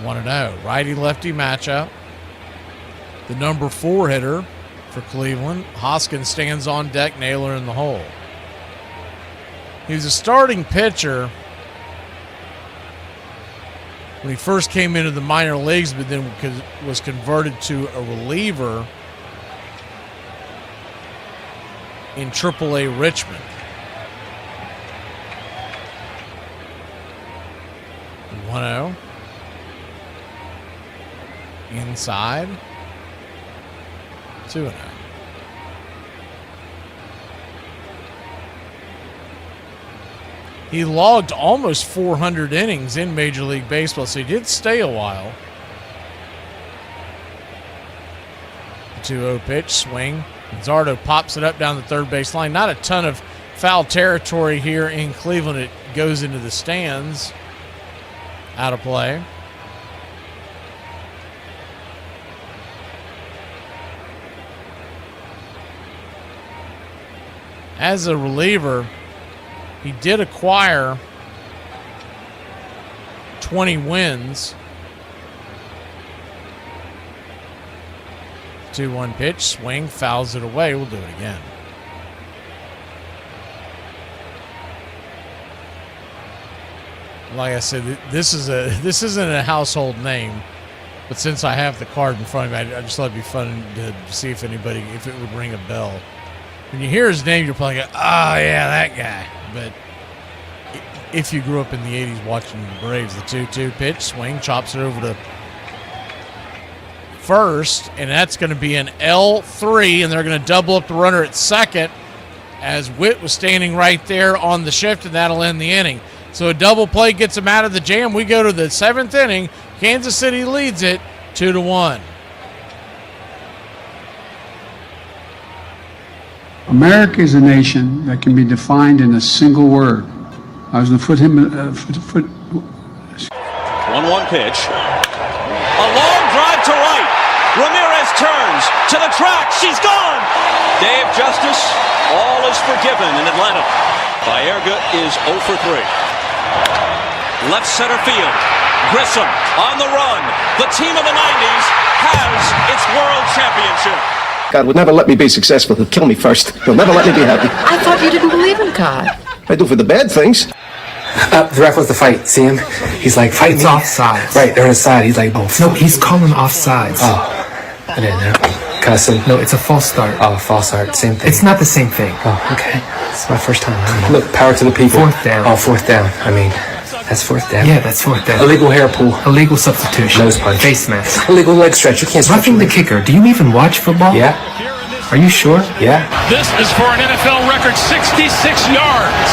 1-0. Righty-lefty matchup. The number 4 hitter for Cleveland. Hoskins stands on deck, Naylor in the hole. He was a starting pitcher when he first came into the minor leagues, but then was converted to a reliever in AAA Richmond. One-0. Inside. 2-0. He logged almost 400 innings in Major League Baseball, so he did stay a while. 2-0 pitch, swing. Zardo pops it up down the third base line. Not a ton of foul territory here in Cleveland. It goes into the stands. Out of play. As a reliever, he did acquire 20 wins. 2-1 pitch, swing, fouls it away. We'll do it again. Like I said, this isn't a household name, but since I have the card in front of me, I just thought it'd be fun to see if it would ring a bell. When you hear his name, you're probably going, oh yeah, that guy. But if you grew up in the 80s watching the Braves, the 2-2 pitch, swing, chops it over to first, and that's going to be an L3, and they're going to double up the runner at second as Witt was standing right there on the shift, and that'll end the inning. So a double play gets them out of the jam. We go to the 7th inning. Kansas City leads it 2-1. America is a nation that can be defined in a single word. I was going to put him 1-1 pitch. A long drive to right. Ramirez turns to the track. She's gone. Dave Justice, all is forgiven in Atlanta. Baerga is 0 for 3. Left center field. Grissom on the run. The team of the 90s has its world championship. God would never let me be successful. He'll kill me first. He'll never let me be happy. I thought you didn't believe in God. I do for the bad things. The ref wants to fight. See him? He's like, fight me. Offsides. Right, they're on his side. He's like, oh. No, he's calling offsides. Oh, I didn't know. Cussing. No, it's a false start. Oh, false start. Same thing. It's not the same thing. Oh, okay. It's my first time. Look, power to the people. 4th down. Oh, 4th down. I mean, that's 4th down. Yeah, that's 4th down. Illegal hair pull. Illegal substitution. Nose punch. Face mask. Illegal leg stretch. You can't stretch. Roughing the kicker. Do you even watch football? Yeah. Are you sure? Yeah. This is for an NFL record 66 yards.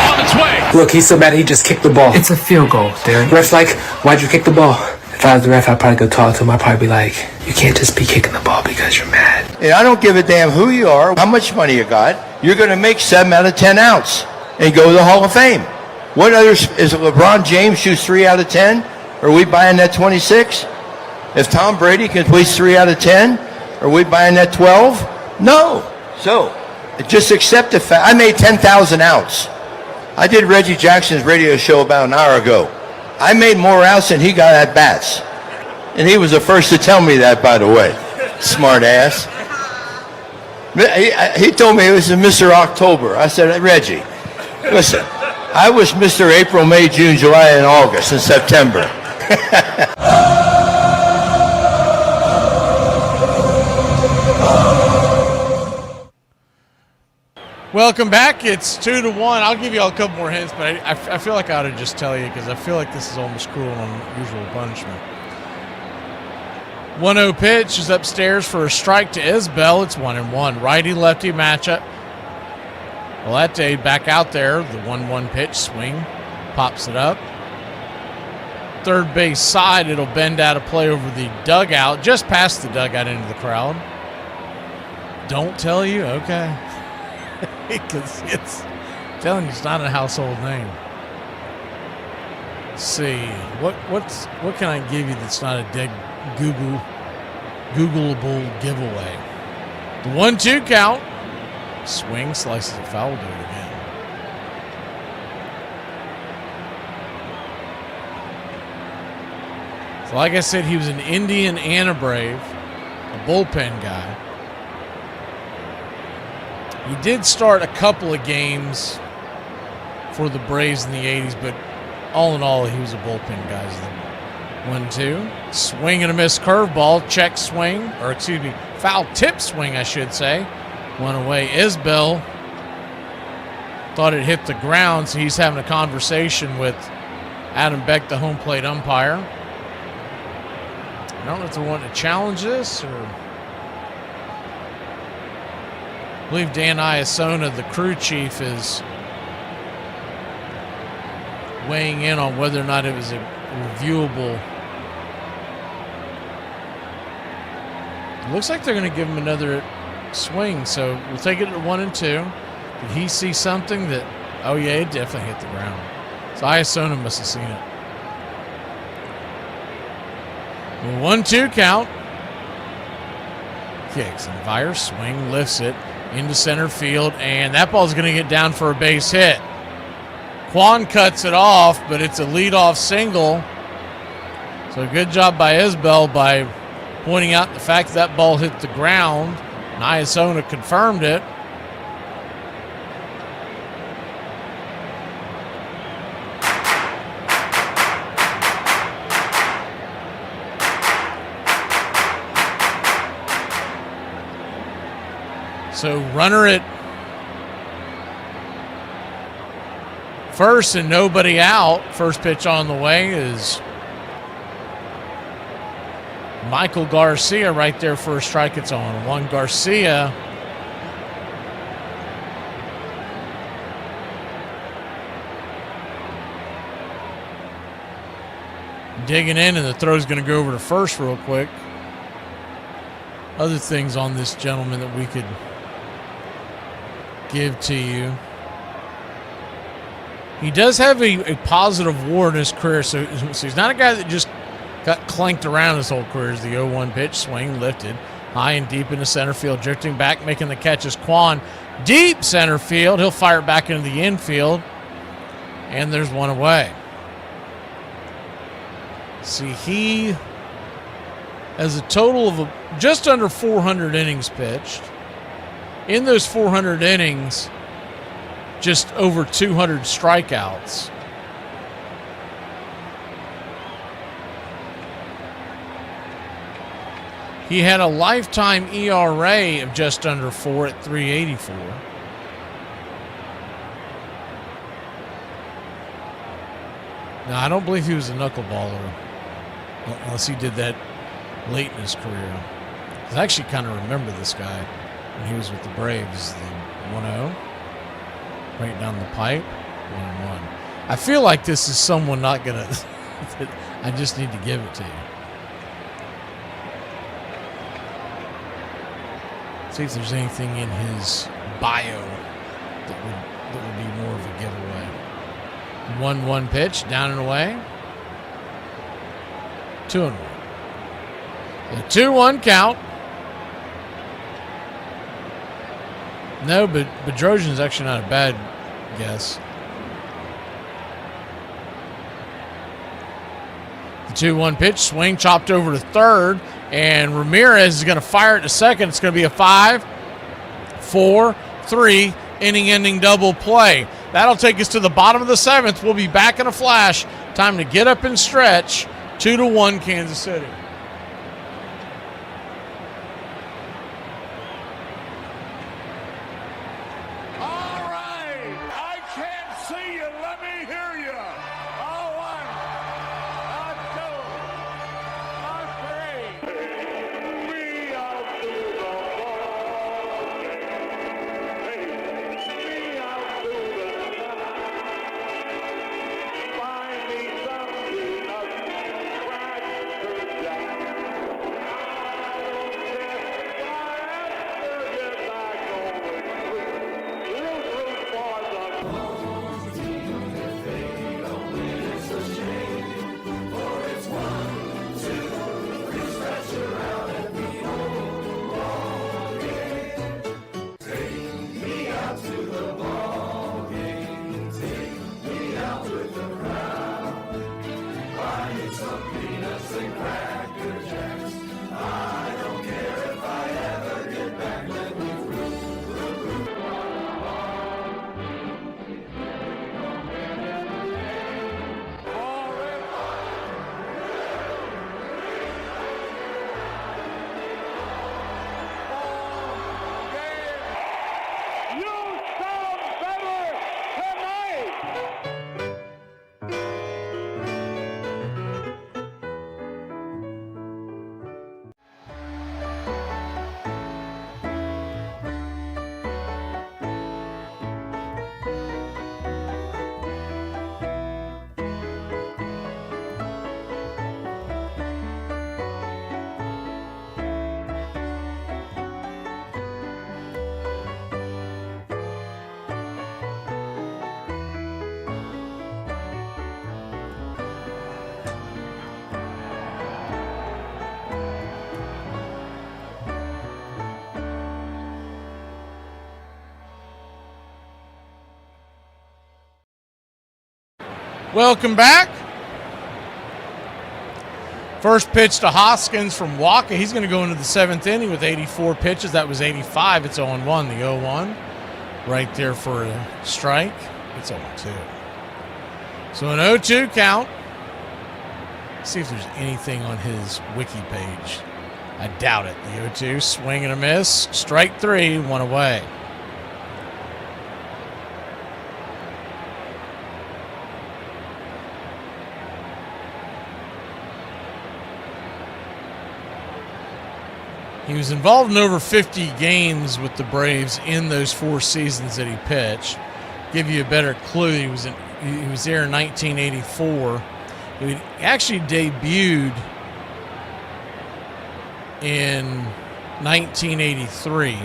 On its way. Look, he's so mad he just kicked the ball. It's a field goal, Darren. Ref's like, why'd you kick the ball? If I was the ref, I'd probably go talk to him. I'd probably be like, you can't just be kicking the ball because you're mad. And I don't give a damn who you are, how much money you got. You're going to make 7 out of 10 outs and go to the Hall of Fame. What others, is LeBron James shoots 3 out of 10? Are we buying that 26? If Tom Brady completes 3 out of 10, are we buying that 12? No. So, just accept the fact. I made 10,000 outs. I did Reggie Jackson's radio show about an hour ago. I made more outs than he got at bats. And he was the first to tell me that, by the way. Smart ass. He told me it was Mr. October. I said, Reggie, listen, I was Mr. April, May, June, July, and August, and September. Welcome back. It's 2-1. I'll give you all a couple more hints, but I feel like I ought to just tell you because I feel like this is almost cruel and unusual punishment. 1-0 pitch is upstairs for a strike to Isbell. It's 1-1. Righty-lefty matchup. Well, that day back out there, the 1-1 pitch swing, pops it up. Third base side, it'll bend out of play over the dugout, just past the dugout into the crowd. Don't tell you? Okay. Because I'm telling you, it's not a household name. Let's see. What can I give you that's not a dead Googleable giveaway? The 1-2 count. Swing, slices it foul, do it again. So like I said, he was an Indian and a Brave, a bullpen guy. He did start a couple of games for the Braves in the 80s, but all in all, he was a bullpen guy. 1-2. Swing and a miss curveball. Check swing, or excuse me, foul tip swing, I should say. One away. Isbell thought it hit the ground, so he's having a conversation with Adam Beck, the home plate umpire. I don't know if they're wanting to challenge this or... I believe Dan Iasona, the crew chief, is weighing in on whether or not it was a reviewable. It looks like they're going to give him another swing, so we'll take it at 1-2. Did he see something that, oh yeah, it definitely hit the ground. So Iasona must have seen it. 1-2 count. Kicks and fire, swing, lifts it into center field, and that ball's going to get down for a base hit. Quan cuts it off, but it's a leadoff single. So good job by Isbell by pointing out the fact that ball hit the ground. And Iasona confirmed it. So runner at first and nobody out. First pitch on the way is Michael Garcia right there for a strike. It's on 1. Garcia digging in, and the throw's going to go over to first real quick. Other things on this gentleman that we could give to you. He does have a positive WAR in his career, so he's not a guy that just got clanked around his whole career. As the 0-1 pitch, swing lifted high and deep into center field, drifting back, making the catch is Quan. Deep center field. He'll fire it back into the infield, and there's one away. See, he has a total of just under 400 innings pitched. In those 400 innings, just over 200 strikeouts. He had a lifetime ERA of just under 4 at 384. Now, I don't believe he was a knuckleballer, unless he did that late in his career. I actually kind of remember this guy when he was with the Braves. The 1-0, right down the pipe, 1-1. I feel like this is someone not going to... I just need to give it to you. See if there's anything in his bio that would be more of a giveaway. 1-1 pitch, down and away. 2-1. The 2-1 count. No, but Bedrosian's actually not a bad guess. The 2-1 pitch, swing chopped over to third, and Ramirez is going to fire it to second. It's going to be a 5-4-3 inning-ending double play. That'll take us to the bottom of the 7th. We'll be back in a flash. Time to get up and stretch. 2-1 Kansas City. Welcome back. First pitch to Hoskins from Waka. He's going to go into the 7th inning with 84 pitches. That was 85. It's 0-1. The 0-1 right there for a strike. It's 0-2. So an 0-2 count. Let's see if there's anything on his wiki page. I doubt it. The 0-2, swing and a miss. Strike 3, 1 away. He was involved in over 50 games with the Braves in those 4 seasons that he pitched. Give you a better clue, he was there in 1984. He actually debuted in 1983.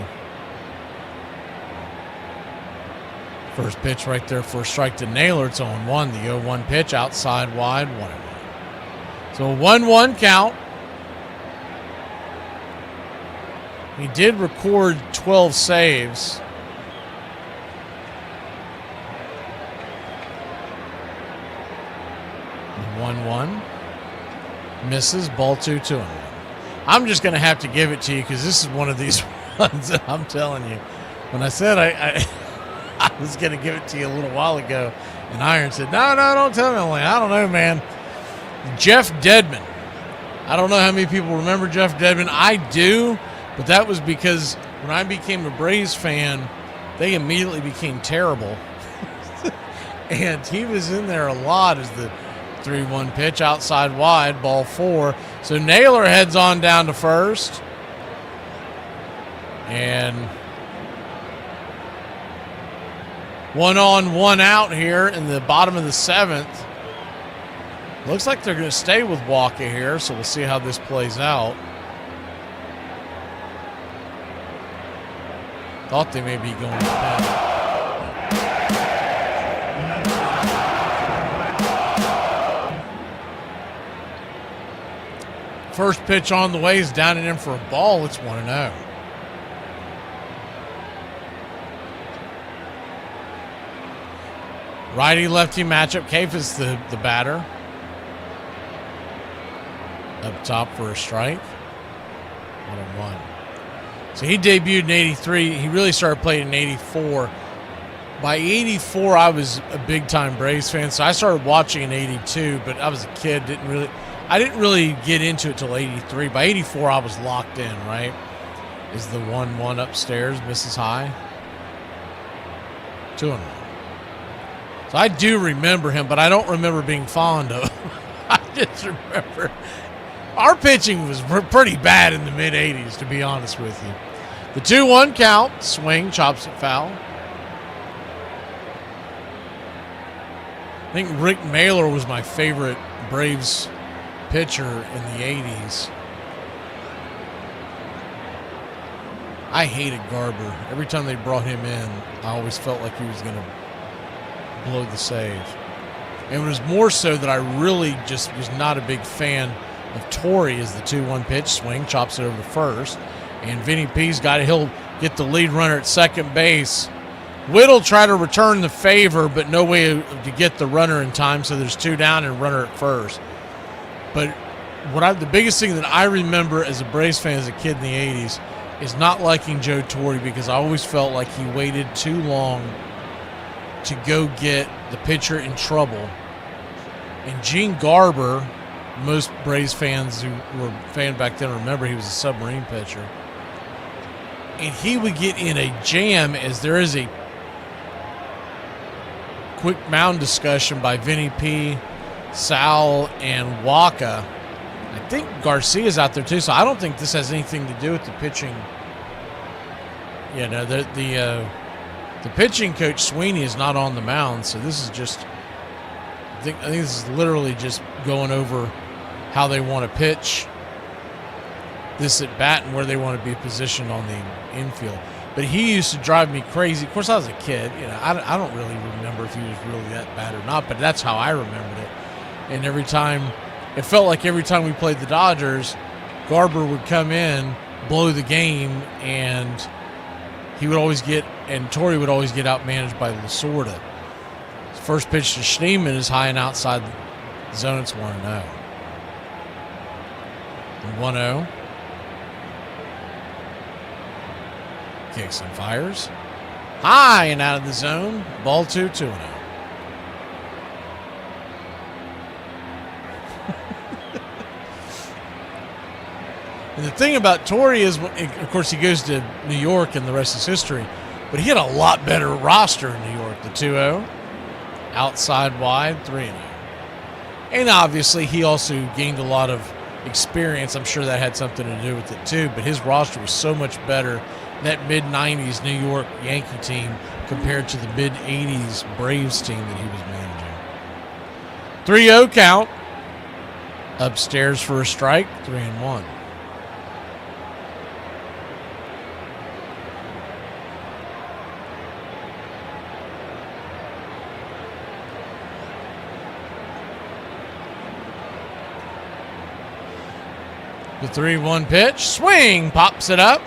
First pitch right there for a strike to Naylor. It's 0-1. The 0-1 pitch outside wide, 1-1. So a 1-1 count. He did record 12 saves. And 1-1. Misses. Ball 2-1. I'm just going to have to give it to you because this is one of these ones that I'm telling you. When I said I was going to give it to you a little while ago, and Iron said, no, don't tell me. I'm like, I don't know, man. Jeff Dedman. I don't know how many people remember Jeff Dedman. I do, but that was because when I became a Braves fan, they immediately became terrible. And he was in there a lot as the 3-1 pitch outside wide, ball 4. So Naylor heads on down to first. And 1 on, 1 out here in the bottom of the 7th. Looks like they're going to stay with Walker here, so we'll see how this plays out. Thought they may be going to pen. First pitch on the way is down and in for a ball. It's 1-0. Righty-lefty matchup. Cave is the batter. Up top for a strike. 1-1. So he debuted in 83. He really started playing in 84. By 84, I was a big-time Braves fan, so I started watching in 82, but I was a kid. I didn't really get into it till 83. By 84, I was locked in, right? Is the 1-1 upstairs, misses high. 2-1. So I do remember him, but I don't remember being fond of him. I just remember our pitching was pretty bad in the mid-'80s, to be honest with you. The 2-1 count, swing, chops it foul. I think Rick Mailer was my favorite Braves pitcher in the 80s. I hated Garber. Every time they brought him in, I always felt like he was going to blow the save. And it was more so that I really just was not a big fan of Torrey as the 2-1 pitch, swing, chops it over to first. And Vinny P's he'll get the lead runner at second base. Whittle try to return the favor, but no way to get the runner in time, so there's 2 down and runner at first. But the biggest thing that I remember as a Braves fan as a kid in the 80s is not liking Joe Torre, because I always felt like he waited too long to go get the pitcher in trouble. And Gene Garber, most Braves fans who were fan back then remember he was a submarine pitcher. And he would get in a jam, as there is a quick mound discussion by Vinny P, Sal, and Waka. I think Garcia's out there too, so I don't think this has anything to do with the pitching. You know, the pitching coach Sweeney is not on the mound, so this is just, I think this is literally just going over how they want to pitch this at bat and where they want to be positioned on the infield. But he used to drive me crazy. Of course, I was a kid. You know, I don't really remember if he was really that bad or not, but that's how I remembered it. And it felt like every time we played the Dodgers, Garber would come in, blow the game, and Torrey would always get outmanaged by Lasorda. First pitch to Schneemann is high and outside the zone. It's 1-0. 1-0. Kicks and fires. High and out of the zone. Ball 2-0. And the thing about Torrey is, of course, he goes to New York and the rest is history, but he had a lot better roster in New York. The 2-0. Outside wide, 3-0. And obviously, he also gained a lot of experience. I'm sure that had something to do with it too, but his roster was so much better than that mid-90s New York Yankee team compared to the mid-80s Braves team that he was managing. 3-0 count. Upstairs for a strike, 3-1. The 3-1 pitch, swing, pops it up.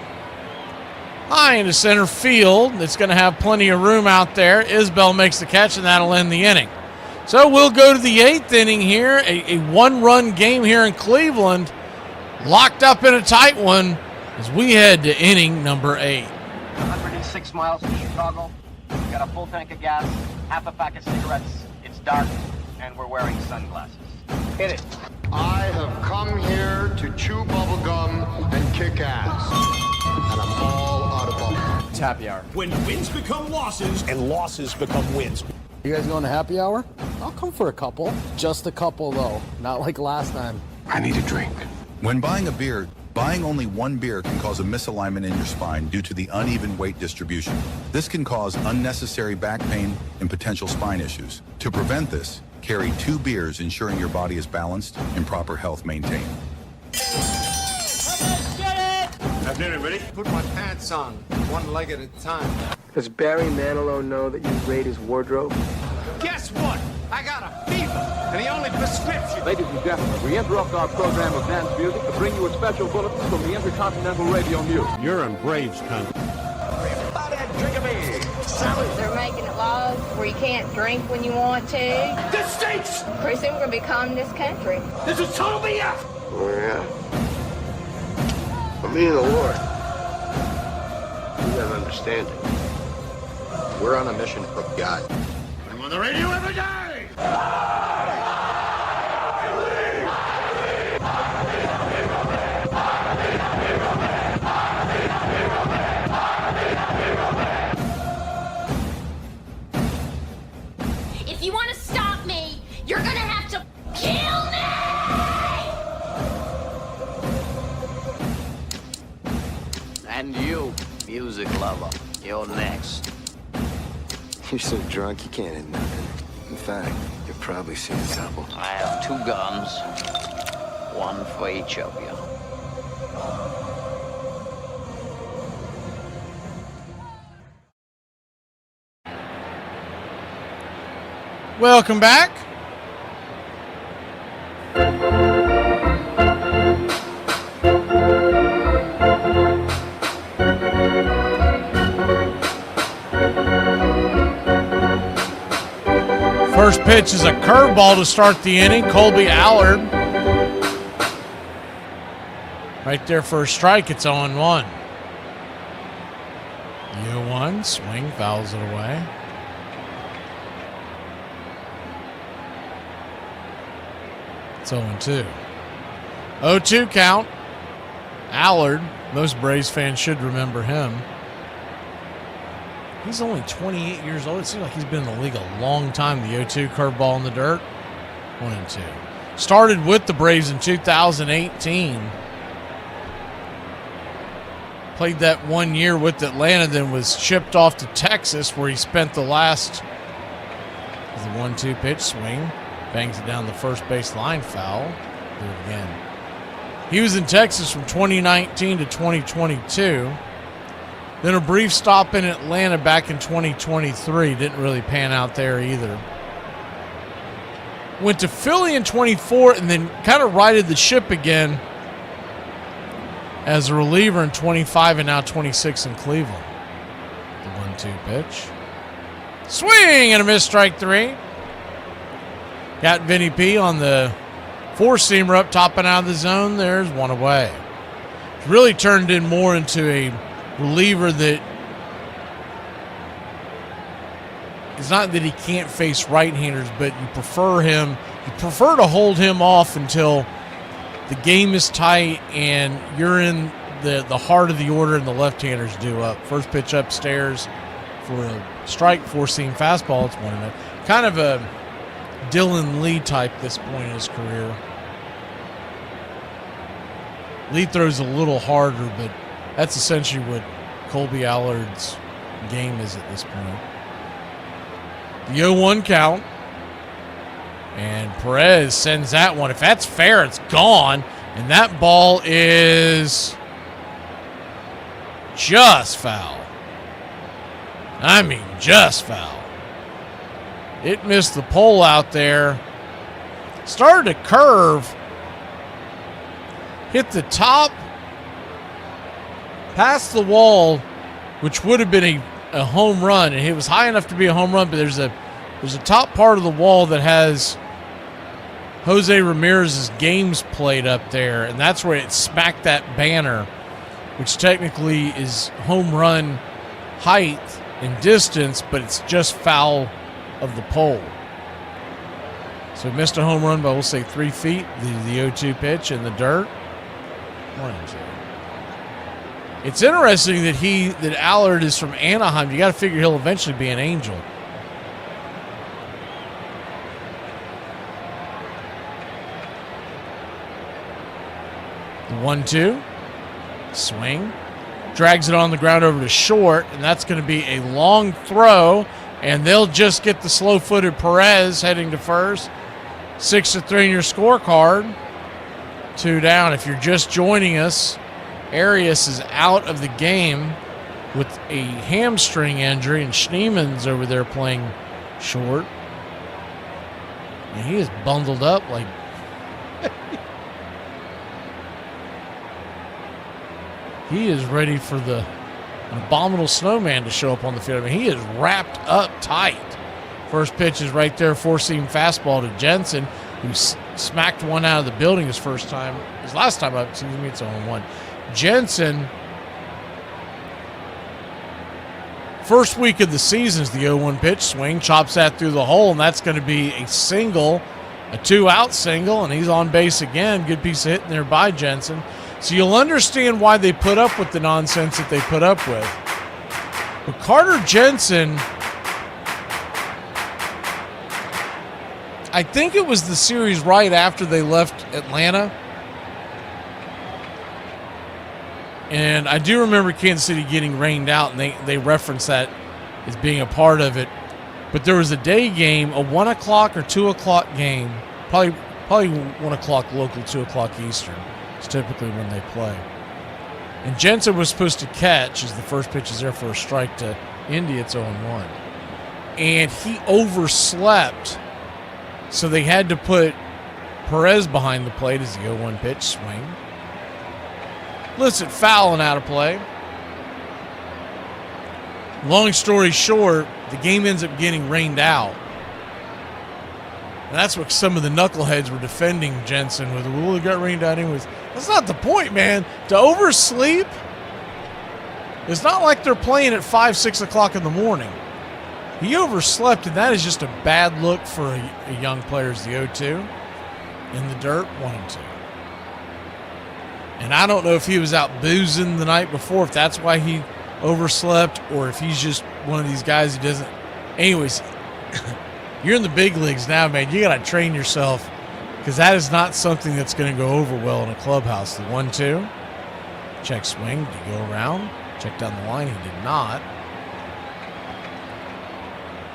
High into center field. It's going to have plenty of room out there. Isbell makes the catch, and that'll end the inning. So we'll go to the 8th inning here. A one-run game here in Cleveland. Locked up in a tight one as we head to inning number 8. 106 miles to Chicago. We've got a full tank of gas, half a pack of cigarettes. It's dark, and we're wearing sunglasses. Hit it. I have come here to chew bubblegum and kick ass. And I'm all out of bubblegum. It's happy hour. When wins become losses and losses become wins. You guys going to happy hour? I'll come for a couple. Just a couple, though. Not like last time. I need a drink. When buying a beer, buying only one beer can cause a misalignment in your spine due to the uneven weight distribution. This can cause unnecessary back pain and potential spine issues. To prevent this, carry 2 beers, ensuring your body is balanced and proper health maintained. Have dinner, ready? Put my pants on, one leg at a time. Does Barry Manilow know that you raid his wardrobe? Guess what? I got a fever, and the only prescription. Ladies and gentlemen, we interrupt our program of dance music to bring you a special bulletin from the Intercontinental Radio News. You're in Braves country. Everybody drink a beer. They're making it laws where you can't drink when you want to. This stinks! Pretty soon we're going to be calling this country. This is total BS! Oh, yeah. For me and the Lord, you gotta understand it. We're on a mission from God. I'm on the radio every day! If you want to stop me, you're gonna have to kill me! And you, music lover, you're next. You're so drunk you can't hit nothing. In fact, you're probably seeing double. I have 2 guns, one for each of you. Welcome back. First pitch is a curveball to start the inning. Colby Allard. Right there for a strike. It's 0-1. 0-1. Swing. Fouls it away. It's 0-2. 0-2 count. Allard. Most Braves fans should remember him. He's only 28 years old. It seems like he's been in the league a long time. The 0-2 curveball in the dirt. 1-2. Started with the Braves in 2018. Played that 1 year with Atlanta, then was shipped off to Texas, where he spent the last. The 1-2 pitch, swing. Bangs it down the first base line, foul. Do it again. He was in Texas from 2019 to 2022. Then a brief stop in Atlanta back in 2023. Didn't really pan out there either. Went to Philly in 24 and then kind of righted the ship again as a reliever in 25 and now 26 in Cleveland. The 1-2 pitch. Swing and a miss, strike 3. Got Vinny P on the 4-seamer up top and out of the zone. There's one away. It's really turned in more into a reliever that it's not that he can't face right-handers, but you prefer to hold him off until the game is tight and you're in the heart of the order and the left-handers do up. First pitch upstairs for a strike, 4-seam fastball. It's 1-0. Kind of a Dylan Lee type this point in his career. Lee throws a little harder, but that's essentially what Colby Allard's game is at this point. The 0-1 count. And Perez sends that one. If that's fair, it's gone. And that ball is just foul. I mean, just foul. It missed the pole out there. Started to curve. Hit the top. Past the wall, which would have been a home run. And it was high enough to be a home run, but there's a top part of the wall that has Jose Ramirez's games played up there, and that's where it smacked that banner, which technically is home run height and distance, but it's just foul of the pole. So he missed a home run by, we'll say, 3 feet, the 0-2 pitch in the dirt. 1-2. It's interesting that Allard is from Anaheim. You got to figure he'll eventually be an Angel. The 1-2. Swing. Drags it on the ground over to short, and that's going to be a long throw, and they'll just get the slow-footed Perez heading to first. 6-3 in your scorecard. 2 down. If you're just joining us, Arias is out of the game with a hamstring injury, and Schneeman's over there playing short. And he is bundled up like... he is ready for an abominable snowman to show up on the field. I mean, he is wrapped up tight. First pitch is right there, 4-seam fastball to Jensen, who smacked one out of the building his last time up. Excuse me, it's 0-1. Jensen, first week of the season is the 0-1 pitch. Swing, chops that through the hole, and that's going to be a single, a 2-out single, and he's on base again. Good piece of hitting there by Jensen. So you'll understand why they put up with the nonsense that they put up with. But Carter Jensen, I think it was the series right after they left Atlanta. And I do remember Kansas City getting rained out, and they referenced that as being a part of it. But there was a day game, a 1 o'clock or 2 o'clock game, probably 1 o'clock local, 2 o'clock Eastern. It's typically when they play. And Jensen was supposed to catch as the first pitch is there for a strike to Indy. It's 0-1. And he overslept, so they had to put Perez behind the plate as the 0-1 pitch. Swing. Listen, foul and out of play. Long story short, the game ends up getting rained out. And that's what some of the knuckleheads were defending Jensen with. Well, it got rained out anyways. That's not the point, man. To oversleep, it's not like they're playing at 5, 6 o'clock in the morning. He overslept, and that is just a bad look for a young player as the 0-2. In the dirt, 1-2. And I don't know if he was out boozing the night before, if that's why he overslept, or if he's just one of these guys who doesn't. Anyways, you're in the big leagues now, man. You got to train yourself, because that is not something that's going to go over well in a clubhouse. The 1-2. Check swing. Did he go around? Check down the line. He did not.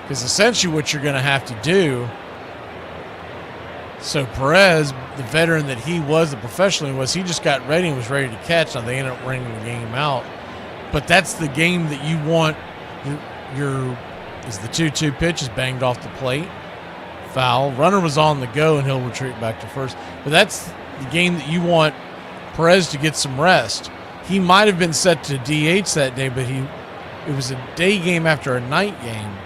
Because essentially what you're going to have to do, so Perez, the veteran that he was, the professional he was, he just got ready and was ready to catch. Now they ended up ringing the game out. But that's the game that you want. Is the 2-2 pitch is banged off the plate. Foul. Runner was on the go, and he'll retreat back to first. But that's the game that you want Perez to get some rest. He might have been set to DH that day, but it was a day game after a night game.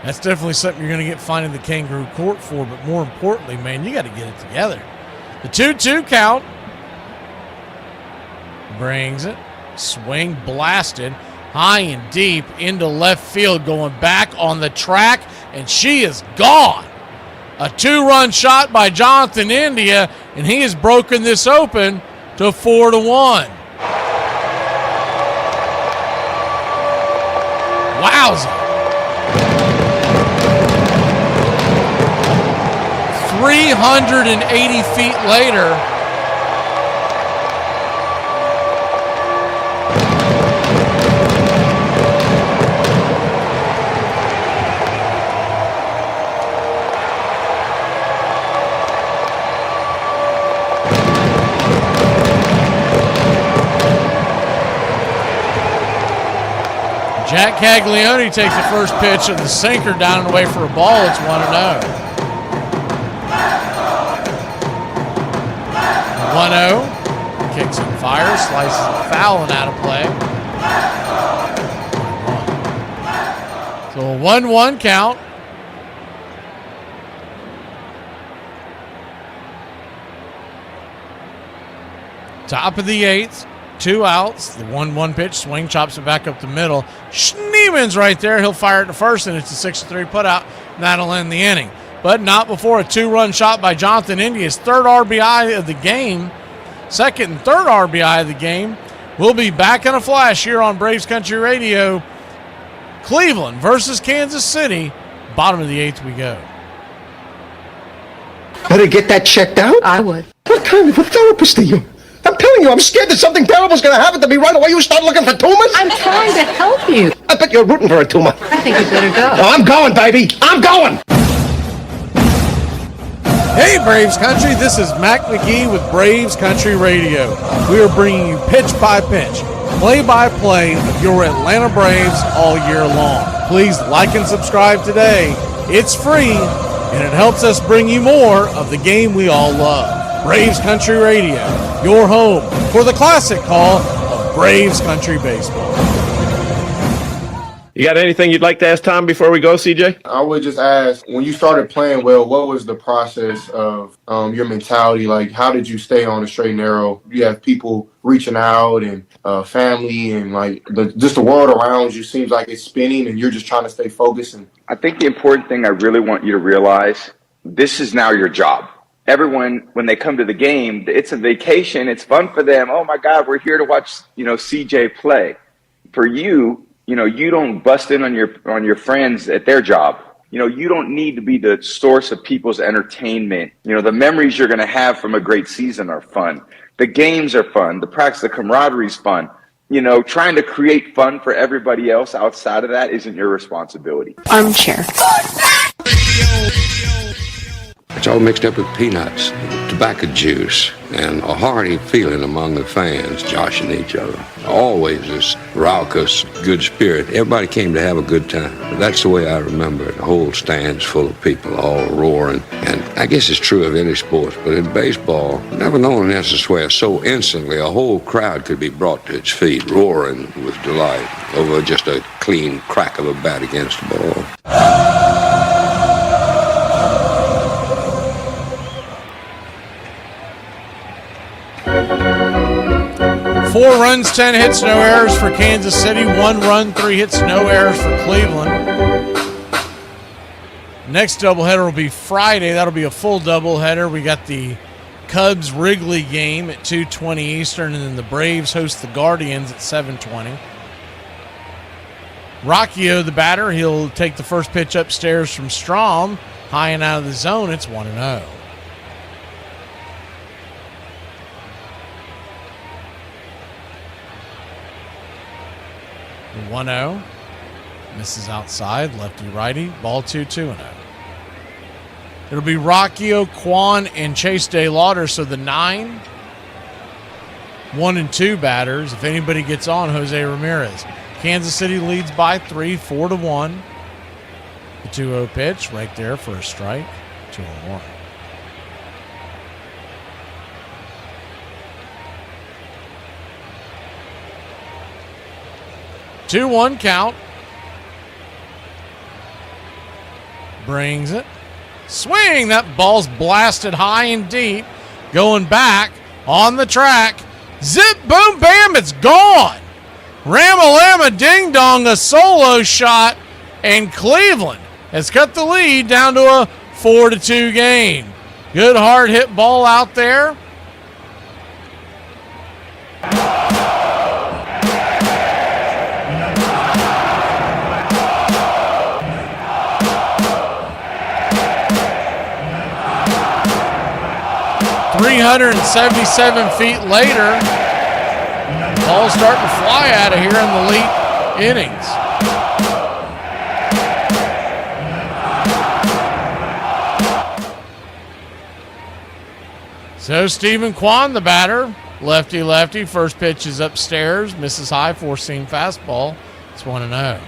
That's definitely something you're going to get fined in the kangaroo court for, but more importantly, man, you got to get it together. The 2-2 count. Brings it. Swing blasted. High and deep into left field, going back on the track, and she is gone. A 2-run shot by Jonathan India, and he has broken this open to 4-1. Wowza. 380 feet later, Jack Caglione takes the first pitch of the sinker down and away for a ball. It's 1-0. 1-0. Kicks and fires, slices it foul and out of play. So a 1-1 count. Top of the eighth. 2 outs. The 1-1 pitch. Swing, chops it back up the middle. Schneeman's right there. He'll fire it to first, and it's a 6-3 putout. And that'll end the inning. But not before a 2-run shot by Jonathan India. His third RBI of the game. Second and third RBI of the game. We'll be back in a flash here on Braves Country Radio. Cleveland versus Kansas City. Bottom of the eighth we go. Better get that checked out? I would. What kind of a therapist are you? I'm telling you, I'm scared that something terrible is going to happen to me right away. You start looking for tumors? I'm trying to help you. I bet you're rooting for a tumor. I think you better go. No, I'm going, baby. I'm going. Hey, Braves Country. This is Mac McGee with Braves Country Radio. We are bringing you pitch by pitch, play-by-play of your Atlanta Braves all year long. Please like and subscribe today. It's free, and it helps us bring you more of the game we all love. Braves Country Radio, your home for the classic call of Braves Country Baseball. You got anything you'd like to ask Tom before we go, CJ? I would just ask, when you started playing well, what was the process of your mentality? Like, how did you stay on the straight and narrow? You have people reaching out and family and like just the world around you seems like it's spinning and you're just trying to stay focused. And I think the important thing I really want you to realize, this is now your job. Everyone, when they come to the game, it's a vacation. It's fun for them. Oh my God, we're here to watch, CJ play. For you, you don't bust in on your friends at their job. You don't need to be the source of people's entertainment. The memories you're going to have from a great season are fun. The games are fun. The practice, the camaraderie is fun. Trying to create fun for everybody else outside of that isn't your responsibility. Armchair. It's all mixed up with peanuts, tobacco juice, and a hearty feeling among the fans joshing each other. Always this raucous, good spirit. Everybody came to have a good time. That's the way I remember it. The whole stand's full of people all roaring. And I guess it's true of any sport, but in baseball, I've never known an instance where so instantly a whole crowd could be brought to its feet, roaring with delight over just a clean crack of a bat against the ball. 4 runs, 10 hits, no errors for Kansas City. 1 run, 3 hits, no errors for Cleveland. Next doubleheader will be Friday. That'll be a full doubleheader. We got the Cubs Wrigley game at 2:20 Eastern, and then the Braves host the Guardians at 7:20. Rocchio, the batter, he'll take the first pitch upstairs from Strom. High and out of the zone, it's 1-0. The 1-0. Misses outside, lefty-righty. Ball 2-0. It'll be Rocchio, Quan, and Chase DeLauder. So the 9, 1 and 2 batters. If anybody gets on, Jose Ramirez. Kansas City leads by 3, 4-1. The 2-0 pitch right there for a strike. 2-1. Two-one count. Brings it. Swing. That ball's blasted high and deep. Going back on the track. Zip, boom, bam, it's gone. Ramalama, ding dong, a solo shot. And Cleveland has cut the lead down to a 4-2 game. Good hard hit ball out there. 377 feet later, ball's starting to fly out of here in the late innings. So Stephen Kwan, the batter, lefty, first pitch is upstairs, misses high, four-seam fastball. It's 1-0.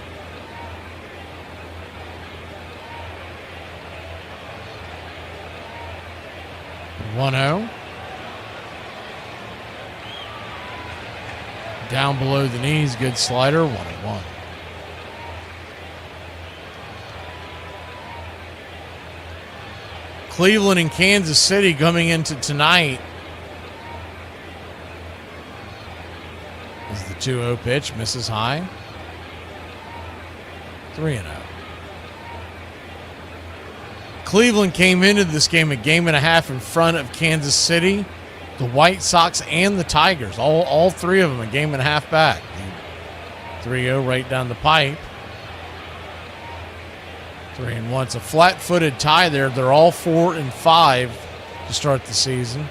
Down below the knees, good slider, 1-1. Cleveland and Kansas City coming into tonight is the 2-0 pitch, misses high, 3-0. Cleveland came into this game a game and a half in front of Kansas City, the White Sox, and the Tigers. All three of them a game and a half back. 3-0 right down the pipe. 3-1. It's a flat-footed tie there. They're all 4-5 to start the season.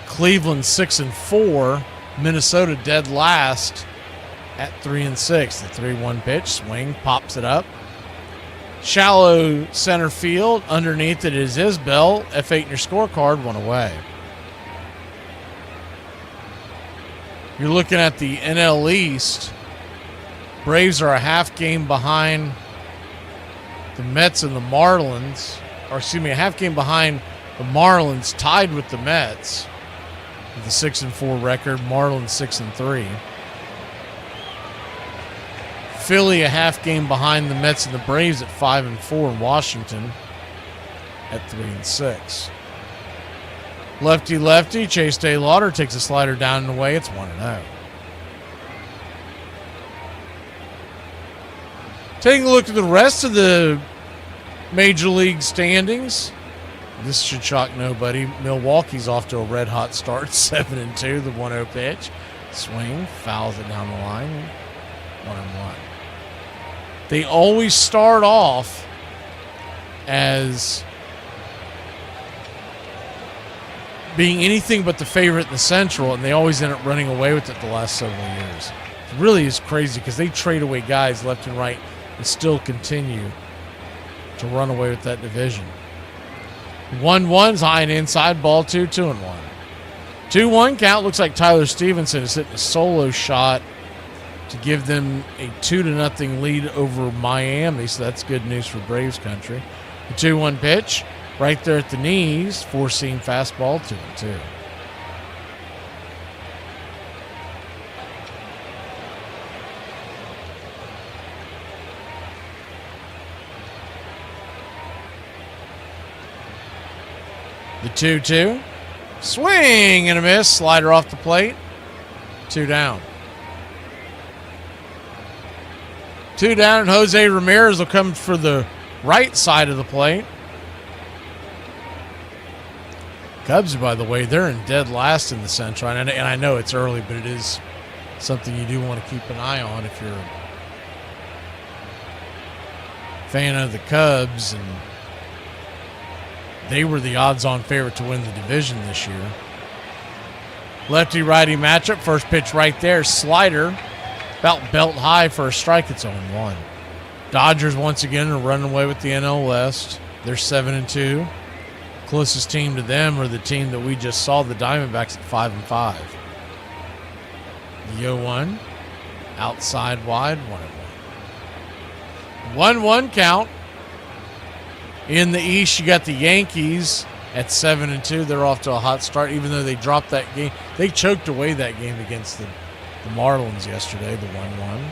Cleveland 6-4. Minnesota dead last at 3-6. The 3-1 pitch, swing, pops it up. Shallow center field. Underneath it is Isbell. F8 in your scorecard, 1 away. You're looking at the NL East. Braves are a half game behind the Mets and the Marlins. Or excuse me, a half game behind the Marlins, tied with the Mets with a 6-4 record. Marlins 6-3. Philly a half game behind the Mets and the Braves at 5-4, and Washington at 3-6. Lefty, Chase Taylor takes a slider down and away. It's 1-0. Taking a look at the rest of the Major League standings. This should shock nobody. Milwaukee's off to a red-hot start, 7-2, the 1-0 pitch. Swing, fouls it down the line, 1-1. They always start off as being anything but the favorite in the Central, and they always end up running away with it the last several years. It really is crazy because they trade away guys left and right and still continue to run away with that division. 1-1's high and inside, ball 2-1. 2-1 count. Looks like Tyler Stevenson is hitting a solo shot to give them a 2-0 lead over Miami, so that's good news for Braves country. The 2-1 pitch, right there at the knees, four-seam fastball, 2-2. The 2-2, swing and a miss, slider off the plate, 2 down. 2 down, and Jose Ramirez will come for the right side of the plate. Cubs, by the way, they're in dead last in the Central, and I know it's early, but it is something you do want to keep an eye on if you're a fan of the Cubs, and they were the odds-on favorite to win the division this year. Lefty-righty matchup, first pitch right there, slider. About belt high for a strike. It's 0-1. Dodgers once again are running away with the NL West. They're 7-2. Closest team to them are the team that we just saw, the Diamondbacks, at 5-5. The 0-1. Outside wide, 1-1. 1-1 count. In the East, you got the Yankees at 7-2. They're off to a hot start, even though they dropped that game. They choked away that game against the Marlins yesterday, the 1-1.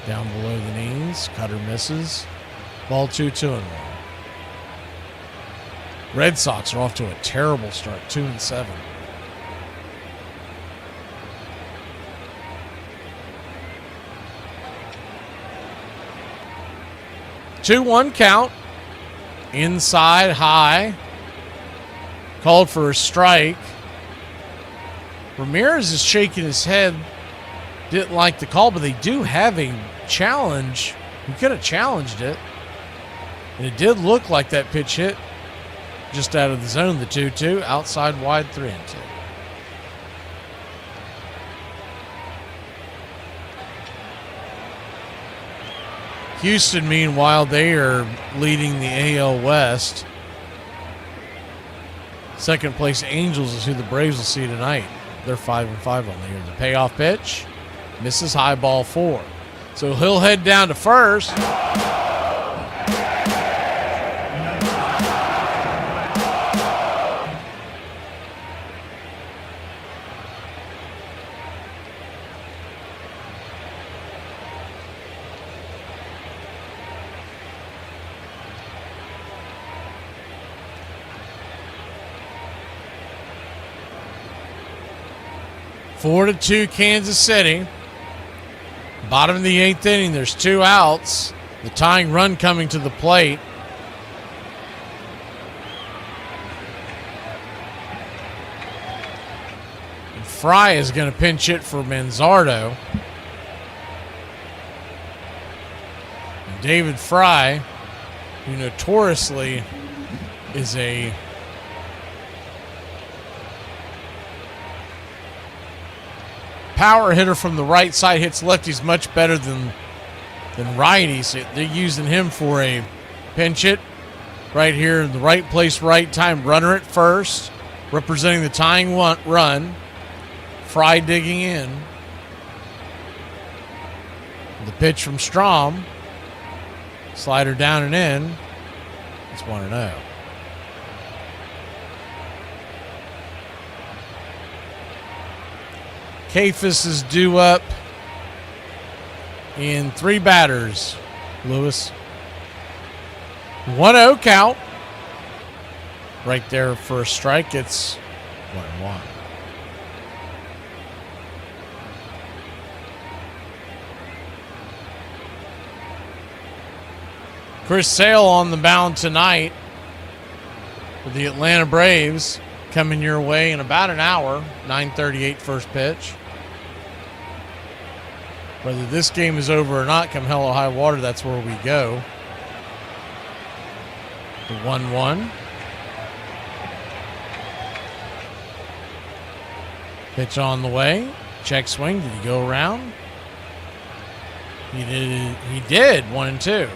Down below the knees. Cutter misses. Ball 2-1. Red Sox are off to a terrible start, 2-7. Two-1 count. Inside, high. Called for a strike. Ramirez is shaking his head. Didn't like the call, but they do have a challenge. He could have challenged it. And it did look like that pitch hit just out of the zone, the 2-2. Outside wide, 3-2. Houston, meanwhile, they are leading the AL West. Second place Angels is who the Braves will see tonight. They're 5-5 on the year. The payoff pitch misses, high ball 4. So he'll head down to first. Four to 2 Kansas City. Bottom of the 8th inning, there's 2 outs. The tying run coming to the plate. And Fry is going to pinch hit for Manzardo. And David Fry, who notoriously is a power hitter from the right side, hits lefties much better than righties. They're using him for a pinch hit right here in the right place, right time. Runner at first, representing the tying run. Fry digging in. The pitch from Strom. Slider down and in. It's 1-0. Kafis is due up in 3 batters. Lewis. 1-0 count. Right there for a strike. It's 1-1. Chris Sale on the mound tonight for the Atlanta Braves, coming your way in about an hour. 9:38 first pitch. Whether this game is over or not, come hell or high water, that's where we go. The 1-1. Pitch on the way. Check swing. Did he go around? He did. 1-2.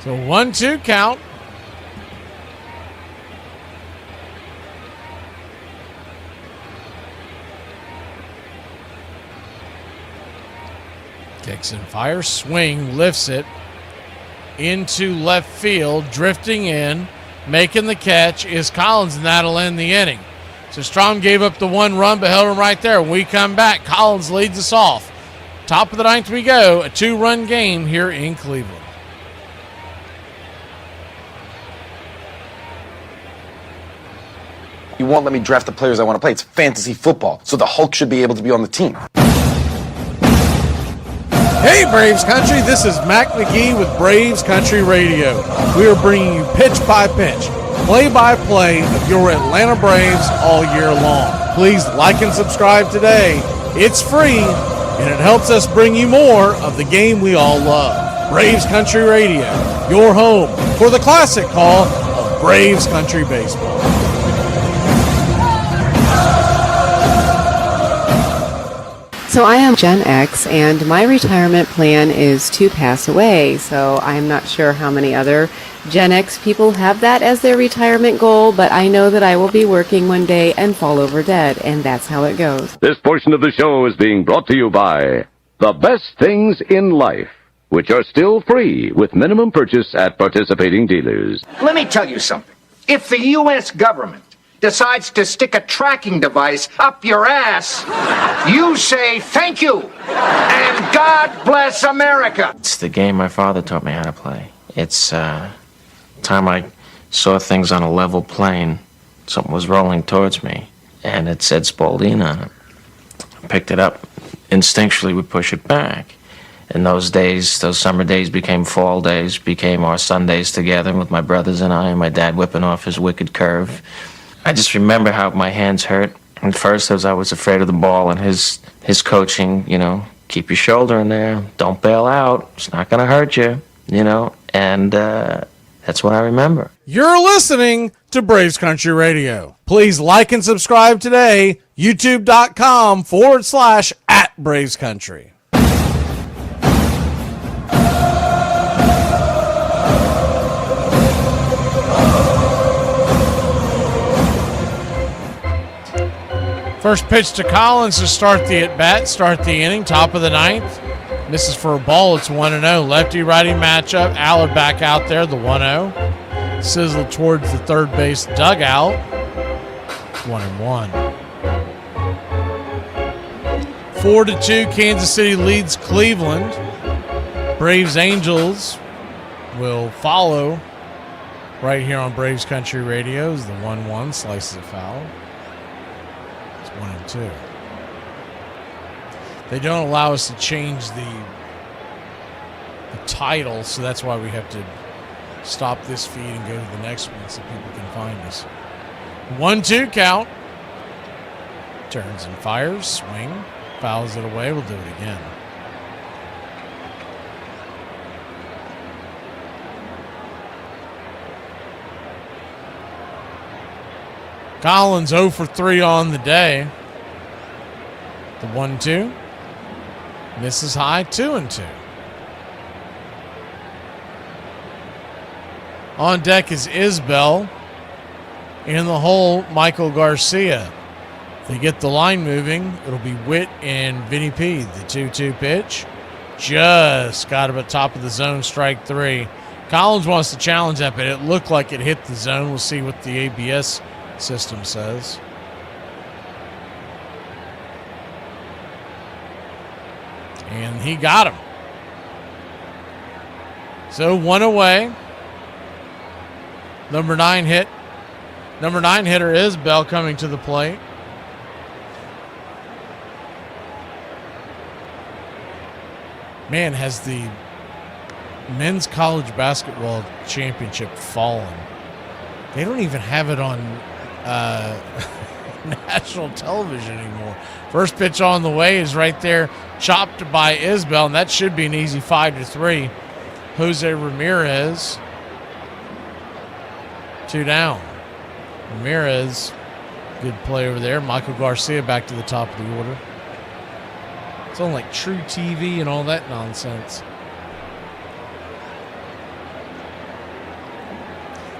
So 1-2 count. Kicks and fires, swing, lifts it into left field, drifting in, making the catch is Collins, and that'll end the inning. So Strom gave up the 1 run, but held him right there. When we come back, Collins leads us off. Top of the 9th we go, a 2-run game here in Cleveland. You won't let me draft the players I want to play. It's fantasy football, so the Hulk should be able to be on the team. Hey, Braves Country, this is Mac McGee with Braves Country Radio. We are bringing you pitch by pitch, play-by-play of your Atlanta Braves all year long. Please like and subscribe today. It's free, and it helps us bring you more of the game we all love. Braves Country Radio, your home for the classic call of Braves Country Baseball. So I am Gen X, and my retirement plan is to pass away. So I'm not sure how many other Gen X people have that as their retirement goal, but I know that I will be working one day and fall over dead, and that's how it goes. This portion of the show is being brought to you by The Best Things in Life, which are still free with minimum purchase at participating dealers. Let me tell you something. If the U.S. government decides to stick a tracking device up your ass, you say thank you and God bless America. It's the game my father taught me how to play. It's time I saw things on a level plane. Something was rolling towards me, and it said Spalding on it. I picked it up. Instinctually, we push it back. In those days, those summer days became fall days, became our Sundays together with my brothers and I, and my dad whipping off his wicked curve. I just remember how my hands hurt. At first, as I was afraid of the ball and his coaching, keep your shoulder in there. Don't bail out. It's not going to hurt you, And that's what I remember. You're listening to Braves Country Radio. Please like and subscribe today. YouTube.com/@Braves Country. First pitch to Collins to start the at-bat, start the inning, top of the ninth. Misses for a ball. It's 1-0. Lefty-righty matchup. Allard back out there, the 1-0. Sizzle towards the third base dugout. 1-1. 4-2. Kansas City leads Cleveland. Braves Angels will follow right here on Braves Country Radio as the 1-1 slices it foul. 1-2. They don't allow us to change the title, so that's why we have to stop this feed and go to the next one so people can find us. 1-2 count. Turns and fires. Swing. Fouls it away. We'll do it again. Collins 0 for 3 on the day. The 1-2. Misses high, 2-2. On deck is Isbell. In the hole, Michael Garcia. If they get the line moving, it'll be Witt and Vinny P. The 2-2 pitch. Just got him at top of the zone, strike 3. Collins wants to challenge that, but it looked like it hit the zone. We'll see what the ABS system says. And he got him. So 1 away. Number 9 hitter is Bell coming to the plate. Man, has the men's college basketball championship fallen. They don't even have it on national television anymore. First pitch on the way is right there, chopped by Isbell, and that should be an easy 5-3. Jose Ramirez, 2 down. Ramirez, good play over there. Michael Garcia back to the top of the order. It's on like True TV and all that nonsense.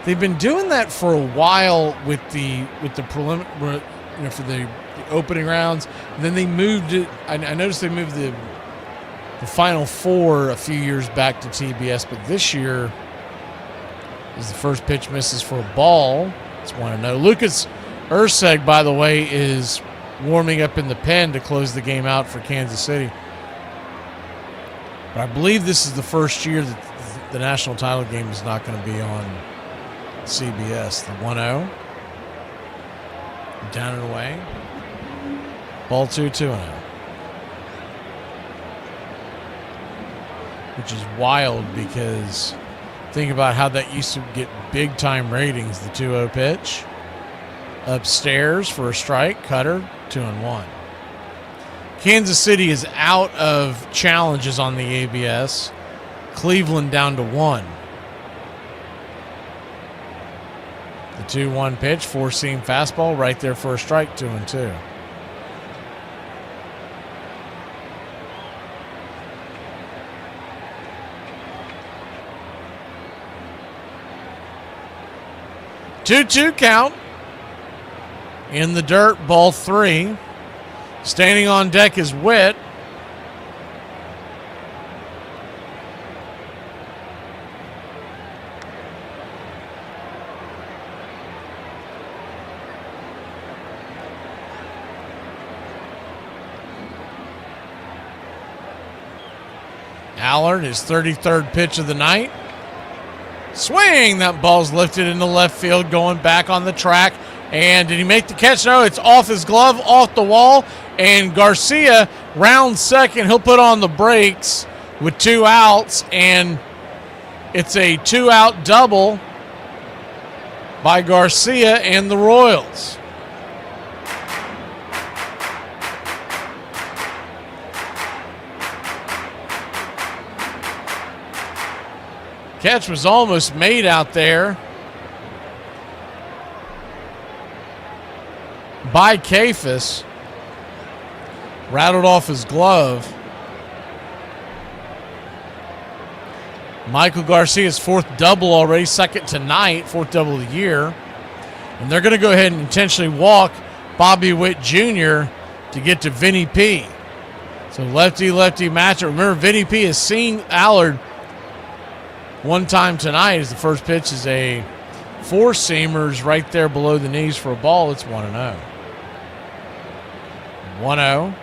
They've been doing that for a while with the preliminary, for the opening rounds. And then they moved it. I noticed they moved the Final Four a few years back to TBS, but this year is the first pitch misses for a ball. It's 1-0. Lucas Urseg, by the way, is warming up in the pen to close the game out for Kansas City. But I believe this is the first year that the national title game is not going to be on CBS. The 1-0. Down and away. Ball 2-0. Which is wild because think about how that used to get big time ratings. The 2-0 pitch. Upstairs for a strike. Cutter. 2-1. Kansas City is out of challenges on the ABS. Cleveland down to 1. The 2-1 pitch, four-seam fastball, right there for a strike, 2-2. Two count. In the dirt, ball 3. Standing on deck is Witt. Allard, his 33rd pitch of the night. Swing! That ball's lifted into left field, going back on the track. And did he make the catch? No, it's off his glove, off the wall. And Garcia, round second, he'll put on the brakes with 2 outs. And it's a 2-out double by Garcia and the Royals. Catch was almost made out there by Cephas. Rattled off his glove. Michael Garcia's fourth double already, second tonight, fourth double of the year. And they're going to go ahead and intentionally walk Bobby Witt Jr. to get to Vinny P. So lefty-lefty matchup. Remember, Vinny P has seen Allard one time tonight as the first pitch is a four-seamers right there below the knees for a ball. It's 1-0. 1-0.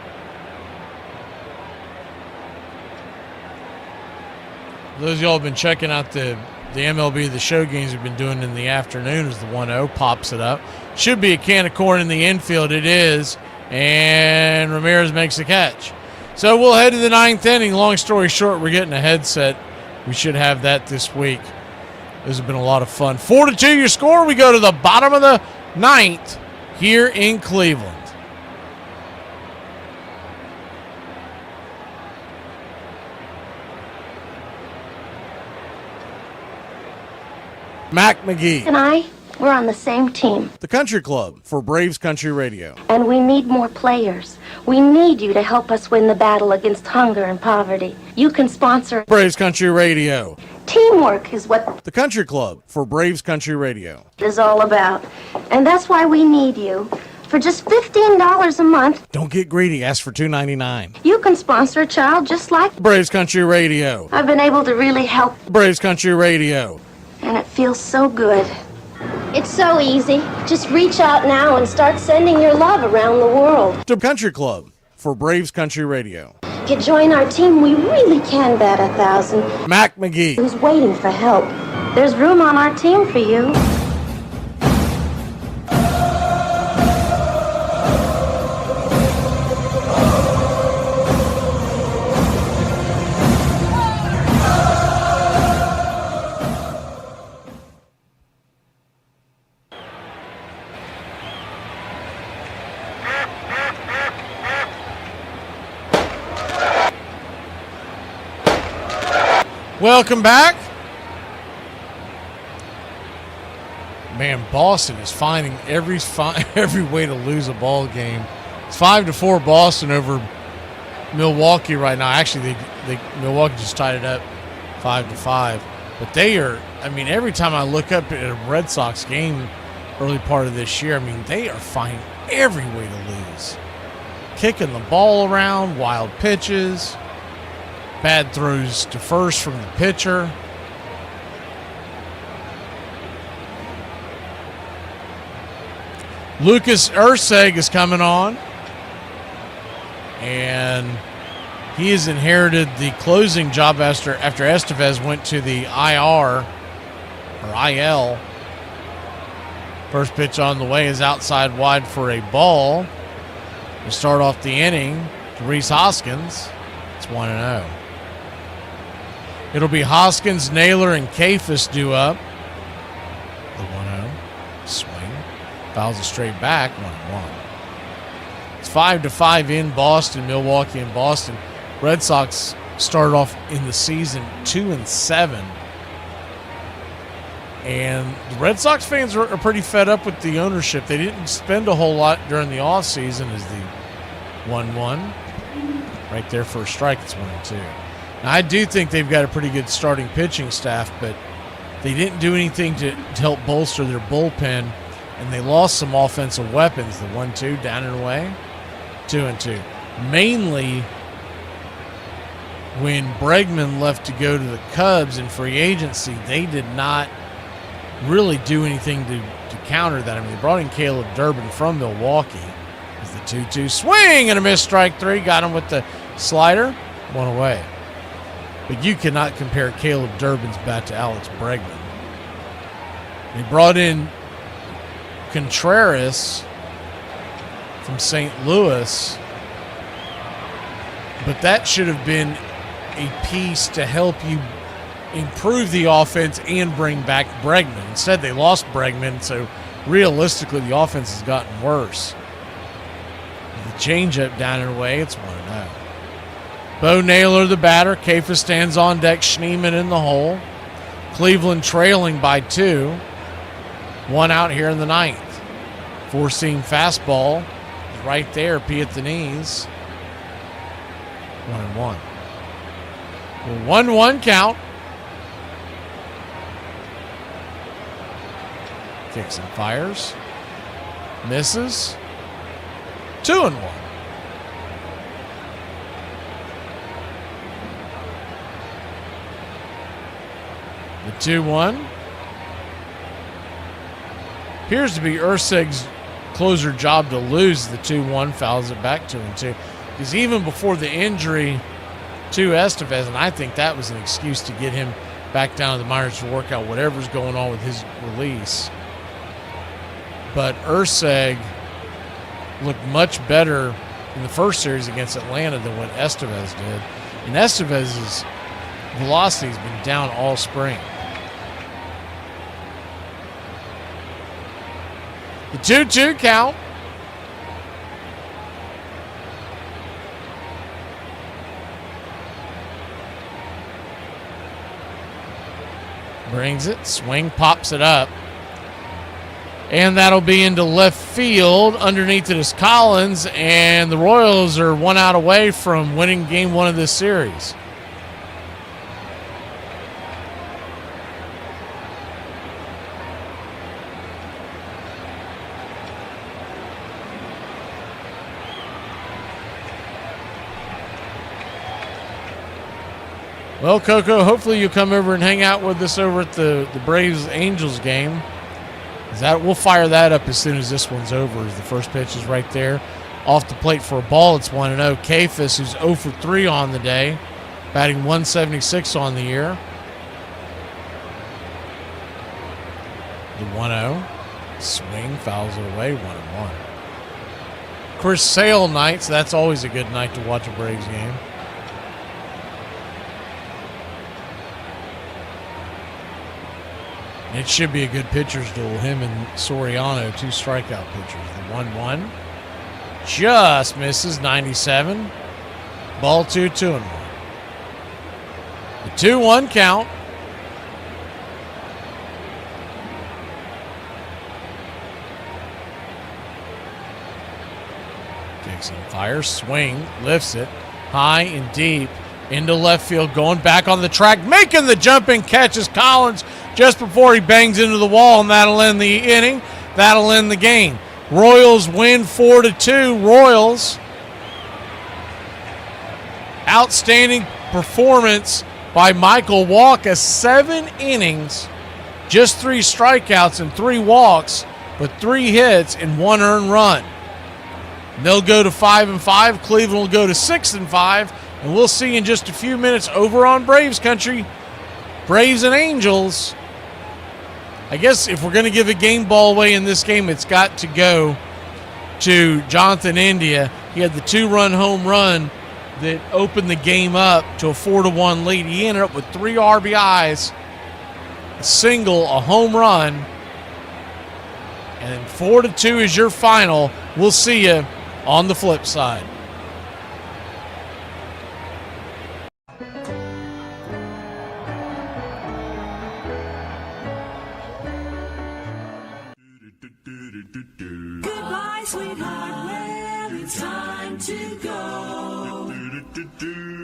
Those of y'all have been checking out the MLB The Show games we've been doing in the afternoon as the 1-0 pops it up. Should be a can of corn in the infield. It is. And Ramirez makes the catch. So we'll head to the ninth inning. Long story short, we're getting a headset. We should have that this week. This has been a lot of fun. 4-2 your score. We go to the bottom of the ninth here in Cleveland. Mac McGee and I, we're on the same team. The Country Club for Braves Country Radio. And we need more players. We need you to help us win the battle against hunger and poverty. You can sponsor Braves Country Radio. Teamwork is what The Country Club for Braves Country Radio. it is all about. And that's why we need you. For just $15 a month, Don't get greedy. Ask for $2.99. you can sponsor a child just like Braves Country Radio. I've been able to really help, Braves Country Radio. and it feels so good. It's so easy. Just reach out now and start sending your love around the world. The Country Club for Braves Country Radio. Join our team. We really can bat 1,000. Mac McGee. Who's waiting for help? There's room on our team for you. Welcome back. Man, Boston is finding every way to lose a ball game. It's 5-4 Boston over Milwaukee right now. Actually, Milwaukee just tied it up 5-5. But they are, I mean, every time I look up at a Red Sox game early part of this year, I mean, they are finding every way to lose. Kicking the ball around, wild pitches. Bad throws to first from the pitcher. Lucas Erceg is coming on. And he has inherited the closing job after Estevez went to the IR or IL. First pitch on the way is outside wide for a ball. To start off the inning to Rhys Hoskins. It's 1-0. It'll be Hoskins, Naylor, and Cephas due up. The 1-0. Swing. Fouls it straight back. 1-1. It's 5-5 in Boston, Milwaukee, and Boston. Red Sox started off in the season 2-7. And the Red Sox fans are pretty fed up with the ownership. They didn't spend a whole lot during the offseason as the 1-1. Right there for a strike. It's 1-2. Now, I do think they've got a pretty good starting pitching staff, but they didn't do anything to help bolster their bullpen, and they lost some offensive weapons. The 1-2 down and away, 2-2. Mainly when Bregman left to go to the Cubs in free agency, they did not really do anything to counter that. I mean, they brought in Caleb Durbin from Milwaukee. It's the 2-2 swing and a missed strike three. Got him with the slider, one away. But you cannot compare Caleb Durbin's bat to Alex Bregman. They brought in Contreras from St. Louis, but that should have been a piece to help you improve the offense and bring back Bregman. Instead, they lost Bregman, so realistically, the offense has gotten worse. The changeup down and away, it's 1-0. Bo Naylor, the batter. Cephas stands on deck. Schneemann in the hole. Cleveland trailing by 2. 1 out here in the 9th. 4-seam fastball right there, P at the knees. 1-1. 1-1 count. Kicks and fires. Misses. 2-1. The 2-1. Appears to be Urseg's closer job to lose the 2-1, fouls it back 2-2. Because even before the injury to Estevez, and I think that was an excuse to get him back down to the minors to work out whatever's going on with his release. But Urseg looked much better in the first series against Atlanta than what Estevez did. And Estevez's velocity has been down all spring. The 2-2 count. Brings it, swing, pops it up. And that'll be into left field. Underneath it is Collins, and the Royals are 1 out away from winning game 1 of this series. Well, Coco, hopefully you'll come over and hang out with us over at the Braves-Angels game. We'll fire that up as soon as this one's over. The first pitch is right there. Off the plate for a ball, it's 1-0. Kafis, who's 0 for 3 on the day, batting 176 on the year. The 1-0. Swing, fouls it away, 1-1. Chris Sale night, so that's always a good night to watch a Braves game. It should be a good pitcher's duel. Him and Soriano, 2 strikeout pitchers. The 1-1 just misses, 97. Ball 2, 2-1. The 2-1 count. Kicks and fires, swing, lifts it high and deep into left field, going back on the track, making the jumping catches Collins just before he bangs into the wall, and that'll end the inning. That'll end the game. Royals win 4-2. Royals. Outstanding performance by Michael Walker. 7 innings, just 3 strikeouts and 3 walks, but 3 hits and 1 earned run. They'll go to 5-5. Cleveland will go to 6-5. And we'll see in just a few minutes over on Braves Country. Braves and Angels. I guess if we're going to give a game ball away in this game, it's got to go to Jonathan India. He had the 2-run home run that opened the game up to a 4-1 lead. He ended up with 3 RBIs, a single, a home run. And 4-2 is your final. We'll see you on the flip side. Goodbye, sweetheart, well, it's time to go.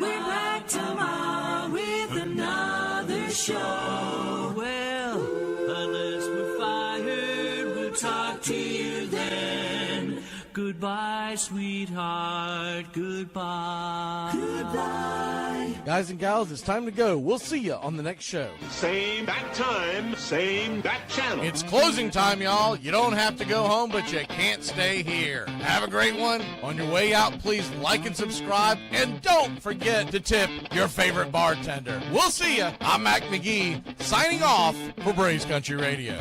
We're back tomorrow with another show. Well, unless we're fired, we'll talk to you then. Goodbye, sweetheart, goodbye. Goodbye. Guys and gals, it's time to go. We'll see you on the next show. Same bat time, same bat channel. It's closing time, y'all. You don't have to go home, but you can't stay here. Have a great one. On your way out, please like and subscribe. And don't forget to tip your favorite bartender. We'll see you. I'm Mac McGee, signing off for Braves Country Radio.